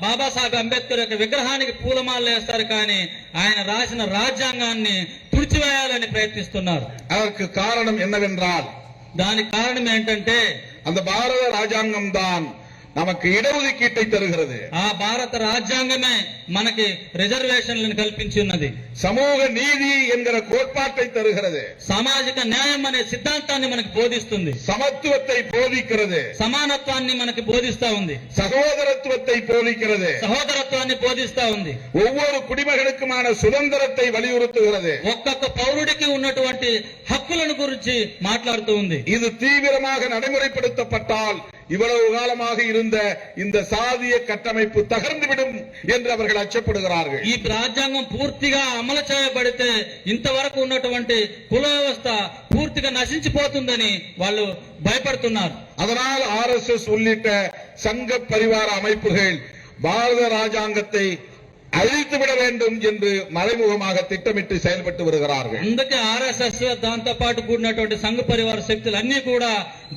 బాబాసాహెబ్ అంబేద్కర్ యొక్క విగ్రహానికి పూలమాలలు వేస్తారు, కానీ ఆయన రాసిన రాజ్యాంగాన్ని తుడిచివేయాలని ప్రయత్నిస్తున్నారు. அதற்கு காரணம் என்னவென்றால், దానికి కారణం ఏంటంటే, அந்த பாரத ராஜாங்கம் தான் நமக்கு இடஒதுக்கீட்டை தருகிறது. ఆ భారత రాజ్యాంగమే మనకి రిజర్వేషన్లను కల్పించి ఉన్నది. சமூக நீதி என்கிற கோட்பாட்டை தருகிறது. సామాజిక న్యాయం అనే సిద్ధాంతాన్ని మనకు బోధిస్తుంది. சமத்துவத்தை போதிக்கிறது. సమానత్వాన్ని మనకి బోధిస్తా ఉంది. சகோதரத்துவத்தை போதிக்கிறது. సహోదరత్వాన్ని బోధిస్తా ఉంది. ஒவ்வொரு குடிமகனுக்குமான சுதந்திரத்தை வலியுறுத்துகிறது. ఒక్కొక్క పౌరుడికి ఉన్నటువంటి హక్కులను గురించి మాట్లాడుతూ ఉంది. இது தீவிரமாக நடைமுறைப்படுத்தப்பட்டால் இவ்வளவு காலமாக இருந்த இந்த சாதிய கட்டமைப்பு தகர்ந்துவிடும் என்று அவர்கள் அச்சப்படுகிறார்கள். ఈ రాజ్యాంగం పూర్తిగా అమలు చేయబడితే ఇంతవరకు ఉన్నటువంటి కుల వ్యవస్థ పూర్తిగా నశించిపోతుందని వాళ్ళు భయపడుతున్నారు. அதனால் ஆர்எஸ்எஸ் உள்ளிட்ட சங்க பரிவார அமைப்புகள் பாரத ராஜாங்கத்தை அழித்துவிட வேண்டும் என்று மறைமுகமாக திட்டமிட்டு செயல்பட்டு வருகிறார்கள். అందుకే ఆర్ఎస్ఎస్ దాంతో పాటు కూడినటువంటి సంఘ పరివార శక్తులు అన్ని కూడా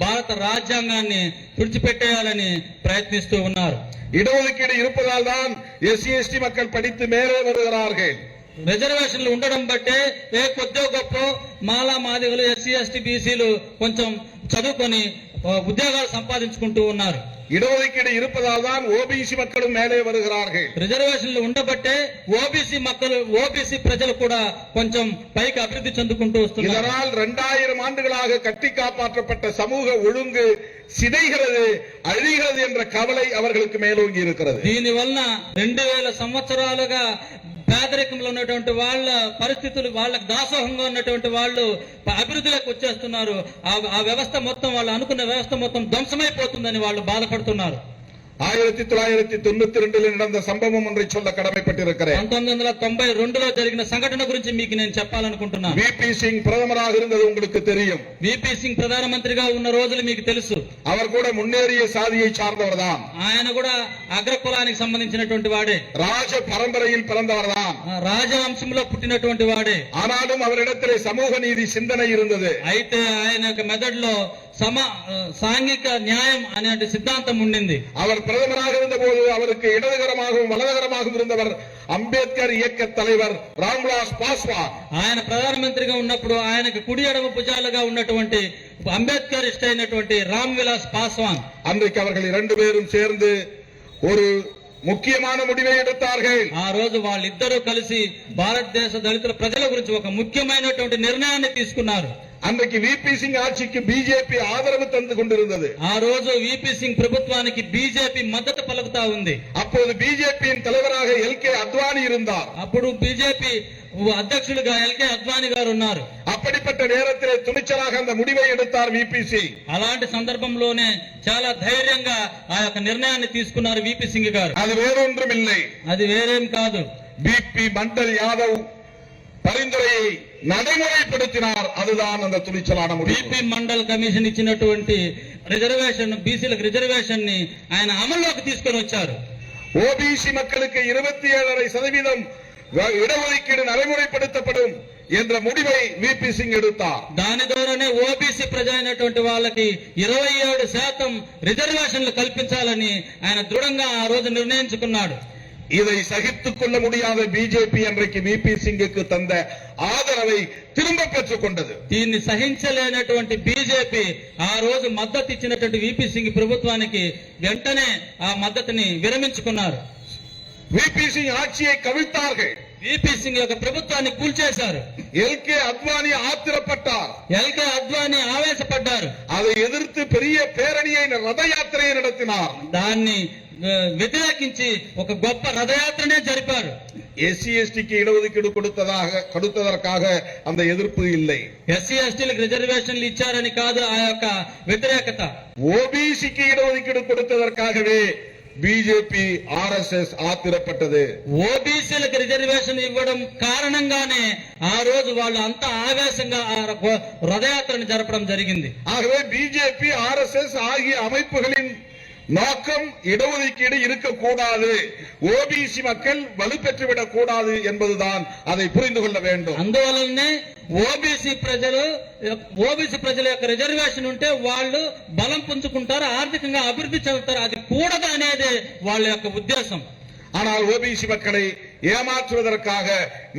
భారత రాజ్యాంగాన్ని తుడిచిపెట్టేయాలని ప్రయత్నిస్తూ ఉన్నారు. இடஒதுக்கீடு இருப்பதால் தான் எஸ்சி எஸ்டி மக்கள் படித்து மேலே வருகிறார்கள். రిజర్వేషన్లు ఉండడం బట్టే కొద్దో గొప్ప మాలా మాదిగలు, ఎస్సీ ఎస్టీ బీసీలు కొంచెం చదువుకొని ఉద్యోగాలు సంపాదించుకుంటూ ఉన్నారు. இடஒதுக்கீடு இருப்பதால் தான் ஓபிசி மக்களும் மேலே வருகிறார்கள். రిజర్వేషన్లు ఉండబట్టే ఓబీసీ ప్రజలు కూడా కొంచెం పైకి అభివృద్ధి చెందుకుంటూ వస్తున్నారు. இதனால் 2000 ஆண்டுகளாக கட்டி காப்பாற்றப்பட்ட சமூக ஒழுங்கு சிதைகிறது, அழிகிறது என்ற கவலை அவர்களுக்கு மேலோங்கி இருக்கிறது. దీని వలన 2000 సంవత్సరాలుగా పేదరికంలో ఉన్నటువంటి వాళ్ళ పరిస్థితులు, వాళ్ళకి దాసోహంగా ఉన్నటువంటి వాళ్ళు అభివృద్ధిలోకి వచ్చేస్తున్నారు. ఆ వ్యవస్థ మొత్తం, వాళ్ళు అనుకున్న వ్యవస్థ మొత్తం ధ్వంసమైపోతుందని వాళ్ళు బాధపడుతున్నారు. 1992 நடந்த சம்பவம் ஒன்றை சொல்ல கடமைப்பட்டிருக்கிறேன். 1992లో జరిగిన సంఘటన గురించి మీకు నేను చెప్పాలనుకుంటున్నాను. விபி சிங் பிரதமராக இருந்தது உங்களுக்கு தெரியும். విపి సింగ్ ప్రధానమంత్రిగా ఉన్న రోజులు మీకు తెలుసు. அவர் கூட முன்னேறிய சாதியை சார்ந்தவர் தான். ఆయన కూడా అగ్ర కులానికి సంబంధించినటువంటి వాడే. ராஜ பரம்பரையில் பிறந்தவர் தான். రాజవంశంలో పుట్టినటువంటి వాడే. ஆனாலும் அவரிடத்திலே சமூக நீதி சிந்தனை இருந்தது. అయితే ఆయన యొక్క మెదడులో సాంఘిక న్యాయం అనే సిద్ధాంతం ఉండింది. அவர் பிரதமராக இருந்தபோது அவருக்கு இடதுகரமாகவும் வலதுகரமாகவும் இருந்தவர் అంబేద్కర్ ఇయక్క தலைவர் రామ్విలాస్ పాస్వాన్. ఆయన ప్రధానమంత్రిగా ఉన్నప్పుడు ఆయనకు కుడి ఎడమ భుజాలుగా ఉన్నటువంటి అంబేద్కర్ ఇష్ట అయినటువంటి రామ్ విలాస్ పాస్వాన్. அன்றைக்கு அவர்கள் 2 பேரும் சேர்ந்து ஒரு ముఖ్యమైన முடிவை எடுத்தார்கள். ఆ రోజు వాళ్ళిద్దరూ కలిసి భారతదేశ దళితుల ప్రజల గురించి ఒక ముఖ్యమైనటువంటి నిర్ణయాన్ని తీసుకున్నారు. அன்றைக்கு விபி சிங் ஆட்சிக்கு பிஜேபி ஆதரவு தந்து கொண்டிருந்தது. ఆ రోజు విపి సింగ్ ప్రభుత్వానికి బీజేపీ మద్దతు పలుకుతా ఉంది. அப்போது பிஜேபியின் தலைவராக எல்கே அத்வானி இருந்தார். అప్పుడు బీజేపీ అధ్యక్షుడిగా ఎల్కే అద్వానీ గారు ఉన్నారు. அப்படிப்பட்ட நேரத்திலே துணிச்சலாக அந்த முடிவை எடுத்தார் விபி சிங். అలాంటి సందర్భంలోనే చాలా ధైర్యంగా ఆ యొక్క నిర్ణయాన్ని తీసుకున్నారు విపి సింగ్ గారు. அது வேறொன்றும் இல்லை, అది వేరేం కాదు. பிபி மண்டல் யாதவ் பரிந்துரையை நடைமுறைப்படுத்தினார். அதுதான் அந்த துணிச்சலான முடிவு. బిపి మండల్ కమిషన్ ఇచ్చినటువంటి రిజర్వేషన్, బీసీలకు రిజర్వేషన్ ని ఆయన అమల్లోకి తీసుకొని వచ్చారు. ஓபிசி மக்களுக்கு 27.5% இடஒதுக்கீடு நடைமுறைப்படுத்தப்படும் என்ற முடிவை விபி சிங் எடுத்தார். దాని ద్వారానే ఓబీసీ ప్రజ అయినటువంటి వాళ్ళకి 27% రిజర్వేషన్లు కల్పించాలని ఆయన దృఢంగా ఆ రోజు నిర్ణయించుకున్నాడు. இதை சகித்துக் கொள்ள முடியாத பிஜேபி அன்றைக்கு விபி சிங்குக்கு தந்த ஆதரவை திரும்ப பெற்றுக் கொண்டது. దీన్ని సహించలేనటువంటి బీజేపీ ఆ రోజు మద్దతు ఇచ్చినటువంటి విపి సింగ్ ప్రభుత్వానికి వెంటనే ఆ మద్దతుని విరమించుకున్నారు. விபி சிங் ஆட்சியை கவிழ்த்தார்கள். విపి సింగ్ యొక్క ప్రభుత్వాన్ని కూల్చేశారు. எல்கே அத்வானி ஆத்திரப்பட்டார். ఎల్కే అద్వానీ ఆవేశపడ్డారు. அதை எதிர்த்து பெரிய பேரணியை, ரத யாத்திரையை நடத்தினார். దాన్ని వ్యతిరేకించి ఒక గొప్ప రథయాత్రనే జరిపారు. எஸ்சி எஸ்டிக்கு இடஒதுக்கீடு கொடுத்ததற்காக அந்த எதிர்ப்பு இல்லை. ఎస్సీ ఎస్టీలకు రిజర్వేషన్లు ఇచ్చారని కాదు ఆ యొక్క వ్యతిరేకత. ஓபிசிக்கு இடஒதுக்கீடு கொடுத்ததற்காகவே பிஜேபி ஆர்எஸ்எஸ் ஆத்திரப்பட்டது. ఓబీసీలకు రిజర్వేషన్ ఇవ్వడం కారణంగానే ఆ రోజు వాళ్ళు అంత ఆవేశంగా రథయాత్రను జరపడం జరిగింది. ஆகவே பிஜேபி ஆர்எஸ்எஸ் ஆகிய அமைப்புகளின் நோக்கம் இடஒதுக்கீடு இருக்கக்கூடாது, ஓபிசி மக்கள் வலுப்பெற்றுவிடக் கூடாது என்பதுதான். அதை புரிந்து கொள்ள வேண்டும். అందువలనే ఓబీసీ ప్రజల యొక్క రిజర్వేషన్ ఉంటే వాళ్ళు బలం పుంజుకుంటారు, ఆర్థికంగా అభివృద్ధి చెందుతారు. అది కూడదు అనేది వాళ్ళ యొక్క ఉద్దేశం. ஆனால் ஓபிசி மக்களை ஏமாற்றுவதற்காக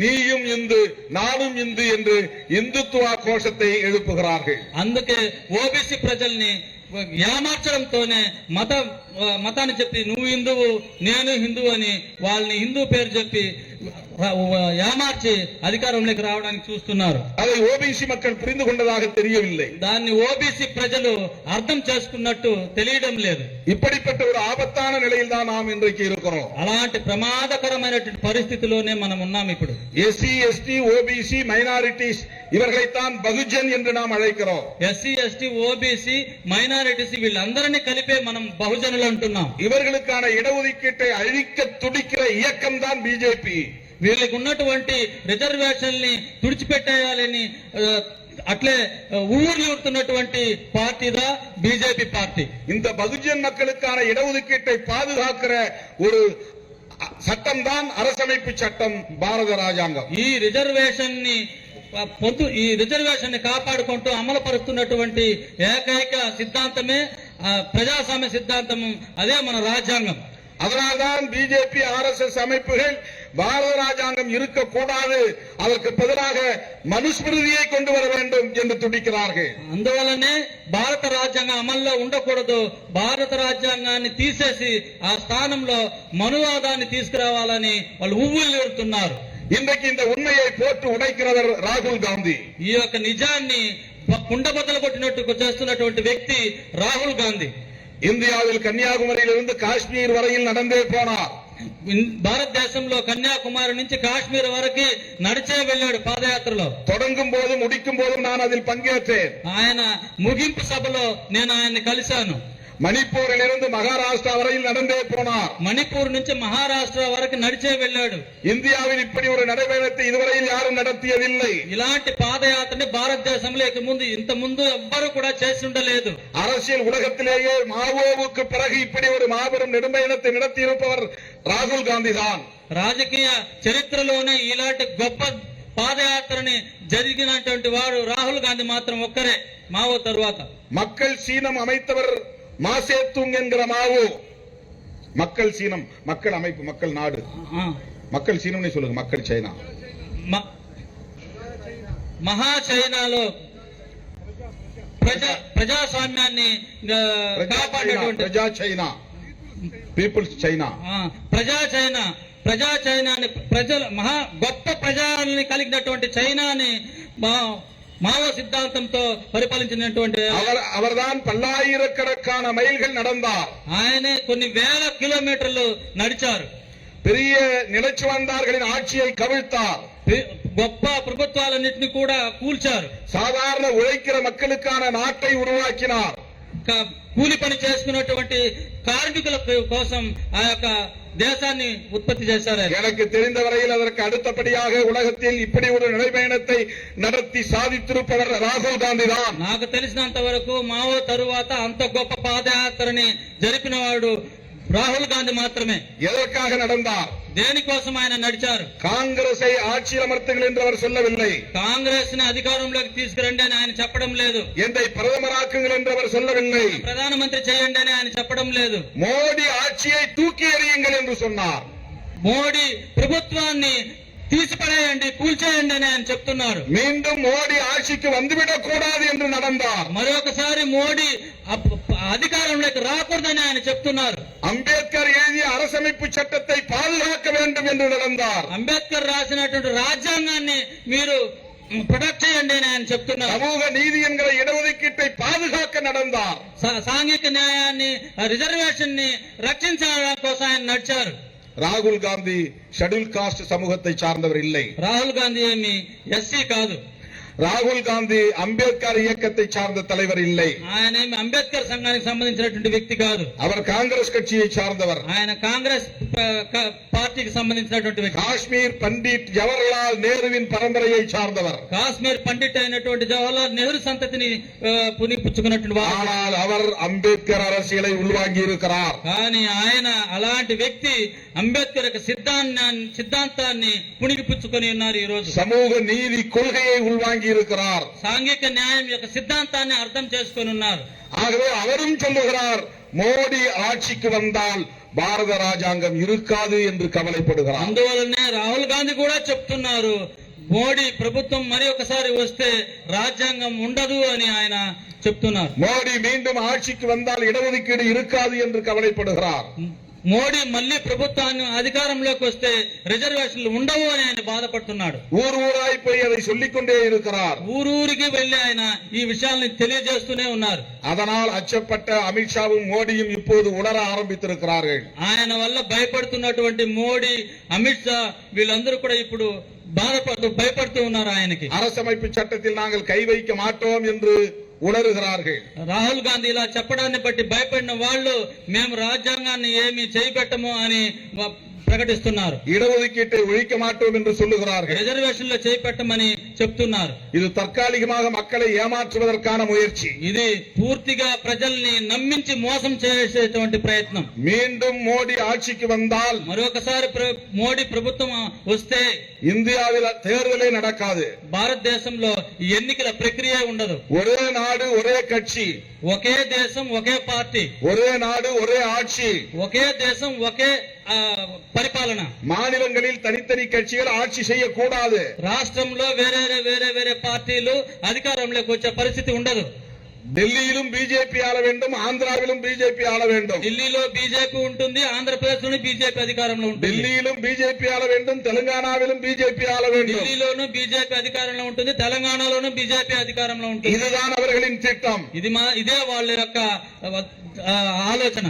நீயும் இந்து நானும் இந்து என்று இந்துத்துவ கோஷத்தை எழுப்புகிறார்கள். అందుకే ఓబీసీ ప్రజల్ని ఏమార్చడంతోనే మతాన్ని చెప్పి నువ్వు హిందువు నేను హిందువు అని వాళ్ళని హిందూ పేరు చెప్పి ఏమార్చి అధికారంలోకి రావడానికి చూస్తున్నారు. அதை ஓபிசி மக்கள் புரிந்து கொண்டதாக தெரியவில்லை. దాన్ని ఓబీసీ ప్రజలు అర్థం చేసుకున్నట్టు తెలియడం లేదు. இப்படிப்பட்ட ஒரு ஆபத்தான நிலையில் தான் நாம் இன்றைக்கு இருக்கிறோம். అలాంటి ప్రమాదకరమైనటువంటి పరిస్థితిలోనే మనం ఉన్నాం ఇప్పుడు. எஸ்சி எஸ்டி ஓபிசி மைனாரிட்டிஸ் இவர்களைத்தான் பகுஜன் என்று நாம் அழைக்கிறோம். ఎస్సీ ఎస్టీ ఓబీసీ మైనారిటీస్ వీళ్ళందరినీ కలిపే మనం బహుజనులు అంటున్నాం. இவர்களுக்கான இடஒதுக்கீட்டை அழிக்க துடிக்கிற இயக்கம் தான் பிஜேபி. వీళ్ళకి ఉన్నటువంటి రిజర్వేషన్ని తుడిచిపెట్టేయాలని అట్లే ఊర్లూరుతున్నటువంటి పార్టీదా బీజేపీ పార్టీ. இந்த பகுஜன் மக்களுக்கான இடஒதுக்கீட்டை பாதுகாக்கிற ஒரு சட்டம் தான் அரசமைப்பு சட்டம், பாரத ராஜாங்கம். ఈ రిజర్వేషన్ ని కాపాడుకుంటూ అమలు పరుస్తున్నటువంటి ఏకైక సిద్ధాంతమే ప్రజాస్వామ్య సిద్ధాంతము, అదే మన రాజ్యాంగం. அதனால்தான் பிஜேபி ஆர்எஸ்எஸ் அமைப்புகள் பாரத ராஜாங்கம் இருக்கக்கூடாது, அதற்கு பதிலாக மனுஸ்மிருதியை கொண்டு வர வேண்டும் என்று துடிக்கிறார்கள். అందువల్లనే భారత రాజ్యాంగం అమల్లో ఉండకూడదు, భారత రాజ్యాంగాన్ని తీసేసి ఆ స్థానంలో మనువాదాన్ని తీసుకురావాలని వాళ్ళు ఉవ్విళ్ళూరుతున్నారు. இன்றைக்கு இந்த உண்மையை போட்டு உடைக்கிறவர் ராகுல் காந்தி. ఈ యొక్క నిజాన్ని కుండబద్దలు కొట్టినట్టు చేస్తున్నటువంటి వ్యక్తి రాహుల్ గాంధీ. இந்தியாவில் கன்னியாகுமரியிலிருந்து காஷ்மீர் வரையில் நடந்தே போனார். భారతదేశంలో కన్యాకుమారి నుంచి కాశ్మీర్ వరకు నడిచే వెళ్ళాడు పాదయాత్రలో. தொடங்கும் போது முடிக்கும் போதும் நான் அதில் பங்கேற்றேன். ఆయన ముగింపు సభలో నేను ఆయన్ని కలిశాను. மணிப்பூரிலிருந்து மகாராஷ்டிரா வரையில் நடந்தே போனார். మణిపూర్ నుంచి మహారాష్ట్ర వరకు నడిచే వెళ్ళాడు. இந்தியாவில் இப்படி ஒரு நடைபயணத்தை இதுவரையில் யாரும் நடத்தியதில்லை. ఇలాంటి పాదయాత్రని భారతదేశంలో ఇంత ముందు ఎవ్వరూ కూడా చేసి ఉండలేదు. அரசியல் உலகத்திலேயே மாவோவுக்கு பிறகு இப்படி ஒரு மாபெரும் நெடும்பயணத்தை நடத்தியிருப்பவர் ராகுல் காந்தி தான். రాజకీయ చరిత్రలోనే ఇలాంటి గొప్ప పాదయాత్రని జరిగినటువంటి వారు రాహుల్ గాంధీ మాత్రం ఒక్కరే మావో తరువాత. மக்கள் சீனம் அமைத்தவர் மாசேத்துங் என்கிற மாவோ. மக்கள் சீனம், மக்கள் அமைப்பு, மக்கள் நாடு, மக்கள் சீனம் சொல்லுங்க, மக்கள் சைனா. మహా చైనాలో ప్రజాస్వామ్యాన్ని కాపాడేటువంటి ప్రజా చైనా, పీపుల్స్ చైనా, ప్రజా చైనాని ప్రజల గొప్ప ప్రజల్ని కలిగినటువంటి చైనాని మావో సిద్ధాంతంతో పరిపాలించినటువంటి அவர்தான் பல்லாயிரக்கணக்கான மைல்கள் நடந்தார். ఆయనే కొన్ని వేల కిలోమీటర్లు నడిచారు. பெரிய நிலச்சுவந்தார்களின் ஆட்சியை கவிழ்த்தார். గొప్ప ప్రభుత్వాలన్నింటినీ కూడా కూల్చారు. సాధారణ ఉழைக்கிற மக்களுக்கான நாட்டை உருவாக்கினார். కూలి పని చేసుకున్నటువంటి కార్మికుల కోసం ఆ యొక్క దేశాన్ని ఉత్పత్తి చేశారు. எனக்கு தெரிந்த வரையில் அதற்கு அடுத்தபடியாக உலகத்தில் இப்படி ஒரு நடைபயணத்தை நடத்தி சாதித்திருப்பவர் ராகுல் காந்தி தான். నాకు తెలిసినంత వరకు మావో తరువాత అంత గొప్ప పాదయాత్రని జరిపినవాడు రాహుల్ గాంధీ మాత్రమే. எதற்காக நடந்தார்? దేనికోసం ఆయన నడిచారు? కాంగ్రెసை ఆட்சியில் అమర్த்துங்கள் என்று அவர் சொல்லவில்லை. కాంగ్రెస్ ని అధికారంలోకి తీసుకురండి అని ఆయన చెప్పడం లేదు. என்னை பிரதமராக்குங்கள் என்று அவர் சொல்லவில்லை. ప్రధానమంత్రి చేయండి అని ఆయన చెప్పడం లేదు. మోడీ ఆட்சியை தூக்கி எறியுங்கள் என்று சொன்னார். మోడీ ప్రభుత్వాన్ని తీసిపడేయండి, కూల్చేయండి అని ఆయన చెప్తున్నారు. மீண்டும் மோடி ஆட்சிக்கு வந்துவிடக் கூடாது என்று நடந்தார். మరొకసారి మోడీ అధికారంలోకి రాకూడదని ఆయన చెప్తున్నారు. అంబేద్కర్ எழுதிய அரசமைப்பு சட்டத்தை பாதுகாக்க வேண்டும் என்று நடந்தார். అంబేద్కర్ రాసినటువంటి రాజ్యాంగాన్ని మీరు ప్రొటెక్ట్ చేయండి అని ఆయన చెప్తున్నారు. சமூக நீதி என்கிற இடஒதுக்கீட்டை பாதுகாக்க நடந்தார். సాంఘిక న్యాయాన్ని రిజర్వేషన్ ని రక్షించడం కోసం ఆయన నడిచారు. ராகுல் காந்தி ஷெட்யூல் காஸ்ட் சமூகத்தை சார்ந்தவர் இல்லை. రాహుల్ గాంధీ ఏమి ఎస్సీ కాదు. ராகுல் காந்தி அம்பேத்கர் இயக்கத்தை சார்ந்த தலைவர் இல்லை. ఆయన ఏమి అంబేద్కర్ సంఘానికి సంబంధించినటువంటి వ్యక్తి కాదు. அவர் కాంగ్రెస్ కட்சியை சார்ந்தவர். ఆయన కాంగ్రెస్ పార్టీకి సంబంధించినటువంటి వ్యక్తి. காஷ்மீர் பண்டிட் ஜவஹர்லால் நேருவின் பரம்பரையை சார்ந்தவர். కాశ్మీర్ పండిట్ అయినటువంటి జవహర్లాల్ నెహ్రూ సంతతిని పుచ్చుకున్నటువంటి వారు. ஆனால் அவர் அம்பேத்கர் அரசியலை உள்வாங்கி இருக்கிறார். కానీ ఆయన అలాంటి వ్యక్తి అంబేద్కర్ యొక్క సిద్ధాంతాన్ని పుణికిపుచ్చుకొని ఉన్నారు. ఈ రోజు சமூக நீதி கொள்கையை உள்வாங்கி இருக்கிறார். సాంఘిక న్యాయం యొక్క సిద్ధాంతాన్ని అర్థం చేసుకొని ఉన్నారు. ஆகவே அவரும் சொல்லுகிறார், மோடி ஆட்சிக்கு வந்தால் பாரத ராஜாங்கம் இருக்காது என்று கவலைப்படுகிறார். అందువల్లనే రాహుల్ గాంధీ కూడా చెప్తున్నారు, మోడీ ప్రభుత్వం మరి ఒకసారి వస్తే రాజ్యాంగం ఉండదు అని ఆయన చెప్తున్నారు. மோடி மீண்டும் ஆட்சிக்கு வந்தால் இடஒதுக்கீடு இருக்காது என்று கவலைப்படுகிறார். మోడీ మళ్లీ ప్రభుత్వాన్ని అధికారంలోకి వస్తే రిజర్వేషన్లు ఉండవు అని ఆయన బాధపడుతున్నాడు. ஊராய் போய் அதை சொல்லிக்கொண்டே இருக்கிறார். ఊరూరికి వెళ్లి ఆయన ఈ విషయాల్ని తెలియజేస్తూనే ఉన్నారు. அதனால் அச்சப்பட்ட அமித்ஷாவும் மோடியும் இப்போது உணர ஆரம்பித்திருக்கிறார்கள். ఆయన వల్ల భయపడుతున్నటువంటి మోడీ, అమిత్ షా వీళ్ళందరూ కూడా ఇప్పుడు భయపడుతూ ఉన్నారు ఆయనకి. அரசமைப்பு சட்டத்தில் நாங்கள் கை வைக்க மாட்டோம் என்று உணர்கிறார்கள். రాహుల్ గాంధీ ఇలా చెప్పడాన్ని బట్టి భయపడిన వాళ్ళు మేము రాజ్యాంగాన్ని ఏమీ చేయబెట్టము అని ప్రకటిస్తున్నారు. இடஒதுக்கீட்டை ஒழிக்க மாட்டோம் என்று சொல்லுகிறார்கள். రిజర్వేషన్ లో చేపట్టమని చెప్తున్నారు. இது தற்காலிகமாக மக்களை ஏமாற்றுவதற்கான முயற்சி. ఇది పూర్తిగా ప్రజల్ని నమ్మించి మోసం చేసేటువంటి ప్రయత్నం. மீண்டும் மோடி ஆட்சிக்கு வந்தால், మరొకసారి మోడీ ప్రభుత్వం వస్తే இந்தியாவில் தேர்தலே நடக்காது. భారతదేశంలో ఎన్నికల ప్రక్రియ ఉండదు. ஒரே நாடு ஒரே கட்சி, ఒకే దేశం ఒకే పార్టీ, ஒரே நாடு ஒரே ஆட்சி, ఒకే దేశం ఒకే పరిపాలన. மாநிலங்களில் தனித்தனி கட்சிகள் ஆட்சி செய்யக்கூடாது. రాష్ట్రంలో వేరే వేరే పార్టీలు అధికారంలోకి వచ్చే పరిస్థితి ఉండదు. டெல்லியிலும் பிஜேபி ஆள வேண்டும், ஆந்திராவிலும் பிஜேபி ஆள வேண்டும். ఢిల్లీలో బీజేపీ ఉంటుంది, ఆంధ్రప్రదేశ్ లోని బీజేపీ అధికారంలో ఉంటుంది. டெல்லியிலும் பிஜேபி ஆள வேண்டும், தெலுங்கானாவிலும் பிஜேபி ஆள வேண்டும். ఢిల్లీలోనూ బీజేపీ అధికారంలో ఉంటుంది, తెలంగాణలోనూ బీజేపీ అధికారంలో ఉంటుంది. இதுதான் அவர்களின் திட்டம். ఇదే వాళ్ళ యొక్క ఆలోచన.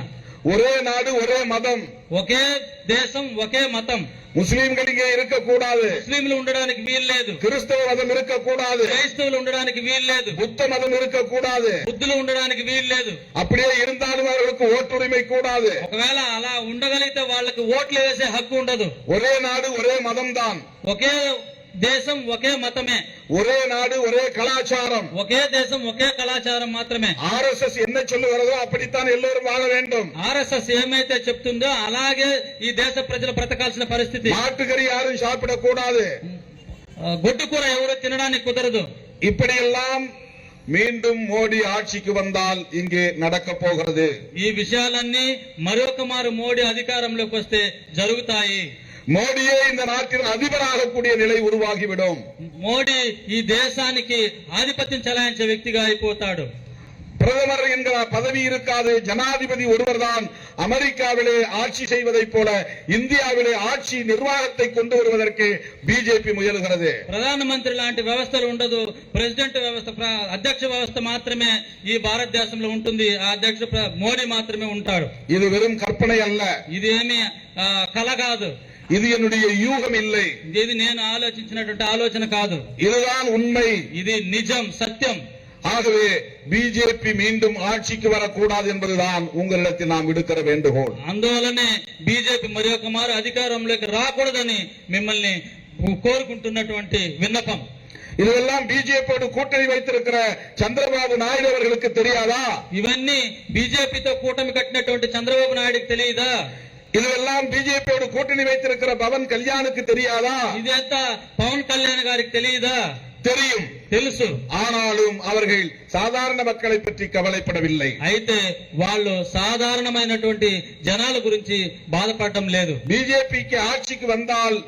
ஒரே நாடு ஒரே மதம், ఒకే దేశం ఒకే మతం. முஸ்லீம்கள் இங்கே இருக்கக்கூடாது, ముస్లింలు ఉండడానికి వీల్లేదు. கிறிஸ்தவ மதம் இருக்கக்கூடாது, క్రైస్తవులు ఉండడానికి వీల్లేదు. புத்த மதம் இருக்கக்கூடாது. బుద్ధులు ఉండడానికి వీల్లేదు. அப்படியே இருந்தாலும் அவர்களுக்கு ஓட்டுரிமை கூடாது. ఒకవేళ అలా ఉండగలిగితే వాళ్ళకి ఓట్లు వేసే హక్కు ఉండదు. ஒரே நாடு ஒரே மதம் தான், ఒకే దేశం ఒకే మతమే, ஒரே நாடு ஒரே கலாச்சாரம், ఒకే దేశం ఒకే కళాచారం మాత్రమే. RSS என்ன சொல்லுகிறதோ அப்படித்தான் எல்லோரும் வாழ வேண்டும். ఆర్ఎస్ఎస్ ఏమైతే చెప్తుందో అలాగే ఈ దేశ ప్రజలు బ్రతకాల్సిన పరిస్థితి. மாட்டுக்கறி யாரும் சாப்பிடக்கூடாது, గొడ్డు కూర ఎవరు తినడానికి కుదరదు. இப்படியெல்லாம் மீண்டும் மோடி ஆட்சிக்கு வந்தால் இங்கே நடக்க போகிறது. ఈ విషయాలన్నీ మరొక మారు మోడీ అధికారంలోకి వస్తే జరుగుతాయి. மோடியே இந்த நாட்டின் அதிபராகக்கூடிய நிலை உருவாகிவிடும். మోడీ ఈ దేశానికి ఆధిపత్యం చెలాయించే వ్యక్తిగా అయిపోతాడు. பிரதமர் என்கிற பதவி இருக்காது. ஜனாதிபதி ஒருவர்தான் அமெரிக்காவிலே ஆட்சி செய்வதைப் போல இந்தியாவிலே ஆட்சி நிர்வாகத்தை கொண்டு வருவதற்கு பிஜேபி முயலுகிறது. ప్రధానమంత్రి లాంటి వ్యవస్థలు ఉండదు. ప్రెసిడెంట్ వ్యవస్థ, అధ్యక్ష వ్యవస్థ మాత్రమే ఈ భారతదేశంలో ఉంటుంది. ఆ అధ్యక్షుడు మోడీ మాత్రమే ఉంటాడు. இது வெறும் கற்பனை அல்ல, ఇది ఏమీ కల కాదు. இது என்னுடைய யூகம் இல்லை, ఇది నేను ఆలోచించినటువంటి ఆలోచన కాదు. இதுதான் உண்மை, ఇది నిజం, సత్యం. ஆகவே பிஜேபி மீண்டும் ஆட்சிக்கு வரக்கூடாது என்பதுதான் உங்களிடத்தில் நாம் விடுக்கிற வேண்டுகோள். అందువలనే బీజేపీ మరి ఒక మారు అధికారంలోకి రాకూడదని మిమ్మల్ని కోరుకుంటున్నటువంటి విన్నపం. இதெல்லாம் பிஜேபியோடு கூட்டணி வைத்திருக்கிற சந்திரபாபு நாயுடு அவர்களுக்கு தெரியாதா? ఇవన్నీ బీజేపీతో కూటమి కట్టినటువంటి చంద్రబాబు నాయుడుకి తెలియదా? இதெல்லாம் பிஜேபியோடு கூட்டணி வைத்திருக்கிற பவன் கல்யாணுக்கு தெரியாதா? ఇదంతా పవన్ కళ్యాణ్ గారికి తెలియదా? தெரியும், తెలుసు. ஆனாலும் அவர்கள் சாதாரண மக்களை பற்றி கவலைப்படவில்லை. అయితే వాళ్ళు సాధారణమైనటువంటి జనాల గురించి బాధపడటం లేదు. பிஜேபிக்கு ஆட்சிக்கு வந்தால்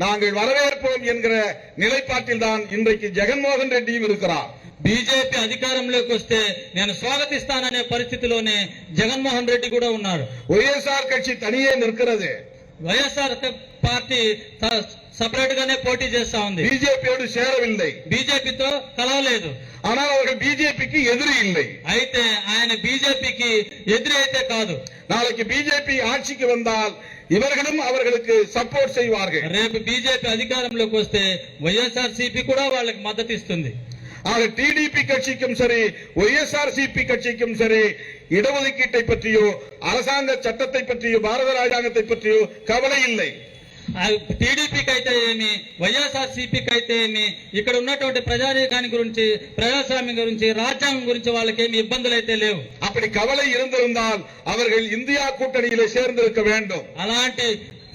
நாங்கள் வரவேற்போம் என்கிற நிலைப்பாட்டில் தான் இன்றைக்கு ஜெகன்மோகன் ரெட்டியும் இருக்கிறார். బీజేపీ అధికారంలోకి వస్తే నేను స్వాగతిస్తాననే పరిస్థితిలోనే జగన్మోహన్ రెడ్డి కూడా ఉన్నారు. వైఎస్ఆర్ కட்சி தனியே நிற்கிறது. వైఎస్ఆర్ పార్టీ సెపరేట్ గానే పోటీ చేస్తా ఉంది. பிஜேபியோடு சேரவில்லை, బీజేపీతో కలవలేదు. ஆனால் அவர்கள் பிஜேபிக்கு எதிரி இல்லை. అయితే ఆయన బీజేపీకి ఎదురు అయితే కాదు. நாளைக்கு பிஜேபி ஆட்சிக்கு வந்தால் இவர்களும் அவர்களுக்கு சப்போர்ட் செய்வார்கள். రేపు బీజేపీ అధికారంలోకి వస్తే వైఎస్ఆర్సీపీ కూడా వాళ్ళకి మద్దతు ఇస్తుంది. ஆக டிடிபி கட்சிக்கும் சரி ஒய்எஸ்ஆர்சிபி கட்சிக்கும் சரி இடஒதுக்கீட்டை பற்றியோ அரசாங்க சட்டத்தை பற்றியோ பாரத ராஜாங்கத்தை பற்றியோ கவலை இல்லை. టీడీపీకి అయితే ఏమి, వైఎస్ఆర్సీపీకి అయితే ఏమి, ఇక్కడ ఉన్నటువంటి ప్రజానీకాన్ని గురించి, ప్రజాస్వామ్యం గురించి, రాజ్యాంగం గురించి వాళ్ళకేమి ఇబ్బందులు అయితే లేవు. அப்படி கவலை இருந்திருந்தால் அவர்கள் இந்தியா கூட்டணியிலே சேர்ந்திருக்க வேண்டும். అలాంటి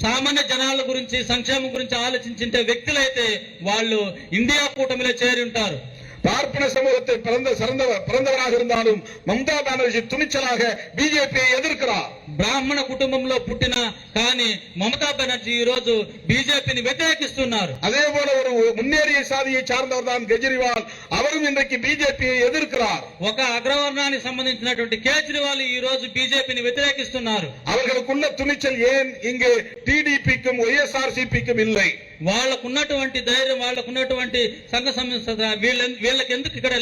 సామాన్య జనాల గురించి, సంక్షేమం గురించి ఆలోచించే వ్యక్తులైతే వాళ్ళు ఇండియా కూటమిలో చేరి ఉంటారు. பார்ப்பன சமூகத்தை பிறந்தவராக இருந்தாலும் மம்தா பானர்ஜி துணிச்சலாக பிஜேபியை எதிர்க்கிறார். బ్రాహ్మణ కుటుంబంలో పుట్టిన కానీ మమతా బెనర్జీ ఈ రోజు బీజేపీని వ్యతిరేకిస్తున్నారు. அதே போல ஒரு முன்னேறிய சாதியை சார்ந்தவர் தான் கெஜ்ரிவால், அவரும் இன்றைக்கு பிஜேபியை எதிர்க்கிறார். ఒక అగ్రవర్ణానికి సంబంధించినటువంటి కేజ్రీవాల్ ఈ రోజు బీజేపీని వ్యతిరేకిస్తున్నారు. அவர்களுக்குள்ள துணிச்சல் ஏன் இங்கு டிடிபிக்கும் ஒய்எஸ்ஆர்சிபிக்கும் இல்லை? వాళ్ళకున్నటువంటి ధైర్యం, వాళ్ళకున్నటువంటి సంఘ సంస్థ వీళ్ళకి ఎందుకు ఇక్కడ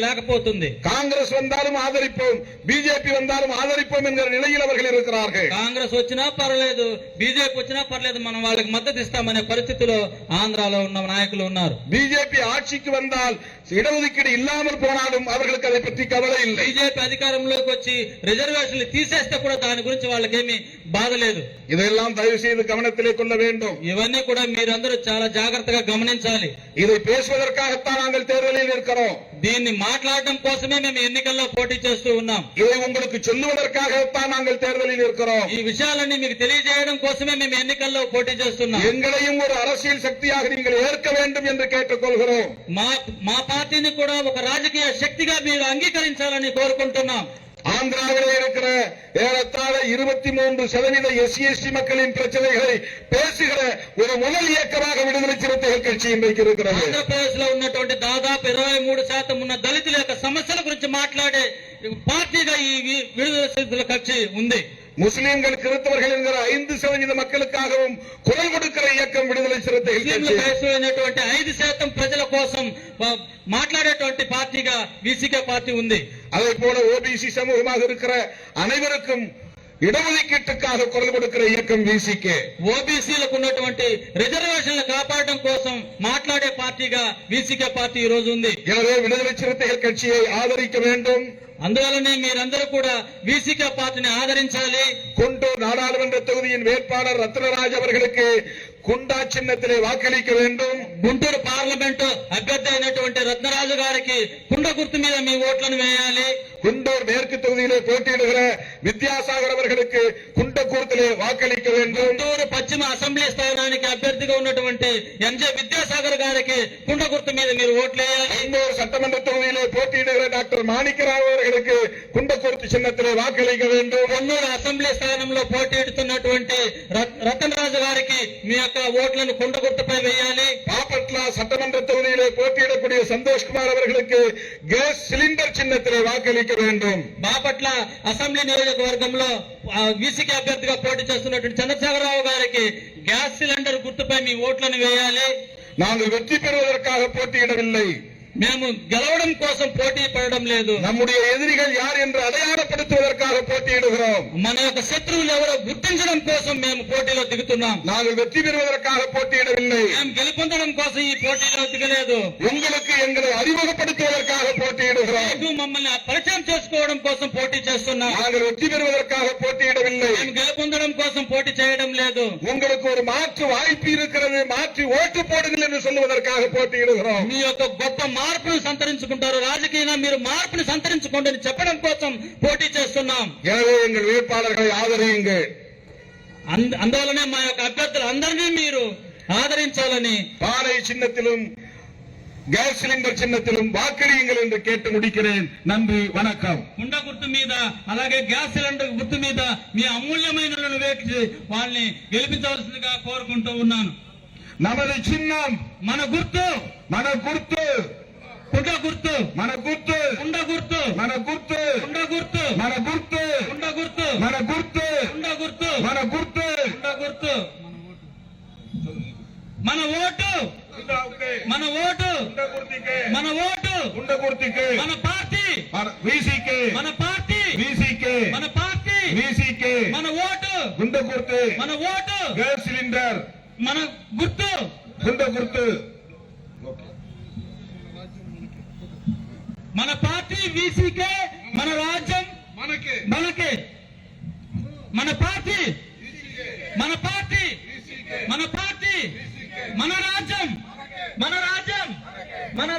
లేకపోతుంది? కాంగ్రెస్ வந்தாலும் ஆதரிப்போம், பிஜேபி வந்தாலும் ஆதரிப்போம் என்கிற நிலையில் அவர்கள் இருக்கிறார்கள். కాంగ్రెస్ వచ్చినా పర్లేదు, బీజేపీ వచ్చినా పర్లేదు, మనం వాళ్ళకి మద్దతు ఇస్తామనే పరిస్థితిలో ఆంధ్రాలో ఉన్న నాయకులు ఉన్నారు. பிஜேபி ஆட்சிக்கு வந்தால் இடஒதுக்கீடு இல்லாமல் போனாலும் அவர்களுக்கு அதை பற்றி கவலை இல்லை. బీజేపీ అధికారంలోకి వచ్చి రిజర్వేషన్లు తీసేస్తే కూడా దాని గురించి వాళ్ళకేమీ బాధ లేదు. இதெல்லாம் தயவு செய்து கவனத்திலே கொள்ள வேண்டும். ఇవన్నీ కూడా మీరందరూ చాలా జాగ్రత్తగా గమనించాలి. இதை பேசுவதற்காகத்தான் நாங்கள் தேர்தலில் இருக்கிறோம். దీన్ని మాట్లాడడం కోసమే మేము ఎన్నికల్లో పోటీ చేస్తూ ఉన్నాం. இதை உங்களுக்கு சொல்லுவதற்காகத்தான் நாங்கள் தேர்தலில் இருக்கிறோம். ఈ విషయాలన్నీ మీకు తెలియజేయడం కోసమే మేము ఎన్నికల్లో పోటీ చేస్తున్నాం. எங்களையும் ஒரு அரசியல் சக்தியாக நீங்கள் ஏற்க வேண்டும் என்று கேட்டுக்கொள்கிறோம். మా పార్టీని కూడా ఒక రాజకీయ శక్తిగా మీరు అంగీకరించాలని కోరుకుంటున్నాం. ஆந்திராவிலே இருக்கிற ஏறத்தாழ 23% எஸ்சி/எஸ்டி மக்களின் பிரச்சனைகளை பேசுகிற ஒரு முதல் இயக்கமாக விடுதலை சிறுத்தைகள் கட்சி இன்றைக்கு இருக்கிறது. ఆంధ్రప్రదేశ్ లో ఉన్నటువంటి దాదాపు 23% ఉన్న దళితుల యొక్క సమస్యల గురించి మాట్లాడే పార్టీగా ఈ విడుదల సిద్ధుల కక్షి ఉంది. முஸ்லிம்கள், கிறிஸ்தவர்கள் என்கிற 5% மக்களுக்காகவும் குரல் கொடுக்கிற இயக்கம் விடுதலை சிறுத்தைகள் கட்சி. 5% ప్రజల కోసం మాట్లాడేటువంటి పార్టీగా విసికే పార్టీ ఉంది. அதே போல ஓபிசி சமூகமாக இருக்கிற அனைவருக்கும் இடஒதுக்கீட்டுக்காக குரல் கொடுக்கிற இயக்கம் விசிகே. ఓబీసీలకు ఉన్నటువంటి రిజర్వేషన్లు కాపాడడం కోసం మాట్లాడే పార్టీగా విసికే పార్టీ ఈ రోజు ఉంది. எனவே விடுதலை சிறுத்தைகள் கட்சியை ஆதரிக்க வேண்டும். అందువల్లనే మీరందరూ కూడా విసికే పార్టీని ఆదరించాలి. குண்டூர் நாடாளுமன்ற தொகுதியின் வேட்பாளர் ரத்னராஜ் அவர்களுக்கு குண்டா சின்னத்திலே வாக்களிக்க வேண்டும். గుంటూరు పార్లమెంటు అభ్యర్థి అయినటువంటి రత్నరాజు గారికి కుండ గుర్తు మీద మీ ఓట్లను వేయాలి. குண்டூர் மேற்கு தொகுதியிலே போட்டியிடுகிற வித்யாசாகர் அவர்களுக்கு குண்டக்கூர்த்திலே வாக்களிக்க வேண்டும். గుంటూరు పశ్చిమ అసెంబ్లీ స్థానానికి అభ్యర్థిగా ఉన్నటువంటి ఎన్జే విద్యాసాగర్ గారికి కుండ గుర్తు మీద మీరు ఓట్లు వేయాలి. குண்டூர் சட்டமன்ற தொகுதியிலே போட்டியிடுகிற டாக்டர் மாணிக்கராவ் அவர்களுக்கு குண்டக்கூர்த்தி சின்னத்திலே வாக்களிக்க வேண்டும். కొన్నూరు అసెంబ్లీ స్థానంలో పోటీయిడుతున్నటువంటి రతనరాజు గారికి మీ యొక్క ఓట్లను కుండ గుర్తుపై వేయాలి. பாப்பட்ல சட்டமன்ற தொகுதியிலே போட்டியிடக்கூடிய சந்தோஷ்குமார் அவர்களுக்கு கேஸ் சிலிண்டர் சின்னத்திலே வாக்களிக்க வேண்டும். బాపట్ల అసెంబ్లీ నియోజకవర్గంలో విసికే అభ్యర్థిగా పోటీ చేస్తున్నటువంటి చంద్రశేఖరరావు గారికి గ్యాస్ సిలిండర్ గుర్తుపై మీ ఓట్లను వేయాలి. நாங்கள் வெற்றி பெறுவதற்காக போட்டியிடவில்லை, మేము గెలవడం కోసం పోటీ పడడం లేదు. நம்முடைய எதிரிகள் யார் என்று அடையாளப்படுத்துவதற்காக போட்டியிடுகிறோம். మన యొక్క శత్రువులు ఎవరో గుర్తించడం కోసం మేము పోటీలో దిగుతున్నాం. நாங்கள் வெற்றி பெறுவதற்காக போட்டியிடவில்லை, మేము గెలుపొందడం కోసం ఈ పోటీలో దిగలేదు. உங்களுக்கு எங்களை அறிமுகப்படுத்துவதற்காக போட்டியிடுகிறோம். మీకు మమ్మల్ని పరిచయం చేసుకోవడం కోసం పోటీ చేస్తున్నాం. நாங்கள் வெற்றி பெறுவதற்காக போட்டியிடவில்லை, మేము గెలుపొందడం కోసం పోటీ చేయడం లేదు. உங்களுக்கு ஒரு மாற்று வாய்ப்பு இருக்கிறது, மாற்றி ஓட்டு போடுங்கள் என்று சொல்லுவதற்காக போட்டியிடுகிறோம். మీ యొక్క గొప్ప మార్పును సంతరించుకుంటారు, రాజకీయంగా మీరు మార్పును సంతరించుకోండి అని చెప్పడం కోసం పోటీ చేస్తున్నాం. எனவே எங்கள் வேட்பாளர்களை ஆதரியுங்கள். అందువల్లనే మా యొక్క అభ్యర్థులు అందరినీ మీరు ఆదరించాలని பானை சின்னத்திலும் கேஸ் சிலிண்டர் சின்னத்திலும் வாக்களியுங்கள் என்று கேட்டு முடிக்கிறேன். நன்றி, வணக்கம். కుండ గుర్తు మీద అలాగే గ్యాస్ సిలిండర్ గుర్తు మీద మీ అమూల్యమైన వేచి వాళ్ళని గెలిపించవలసిందిగా కోరుకుంటూ ఉన్నాను. நமது சின்னம் మన గుర్తు కుండ గుర్తు, మన గుర్తు, కుండ గుర్తు, మన గుర్తు, కుండ గుర్తు, మన గుర్తు, కుండ గుర్తు, మన గుర్తు, కుండ గుర్తు, మన గుర్తు, కుండ గుర్తు, మన ఓటు, మన ఓటు, మన ఓటు, குண்டகுர்த்திக்கு, మన పార్టీ, விசிகே, మన పార్టీ, விசிகே, మన పార్టీ, விசிகே, మన ఓటు, குண்ட గుండె గుర్తు, మన ఓటు, గ్యాస్ సిలిండర్, మన గుర్తు, గుండె గుర్తు. మన పార్టీ వీసీకే, మన రాజ్యం మనకే, మనకే. మన పార్టీ, మన పార్టీ, మన పార్టీ, మన రాజ్యం, మన రాజ్యం, మన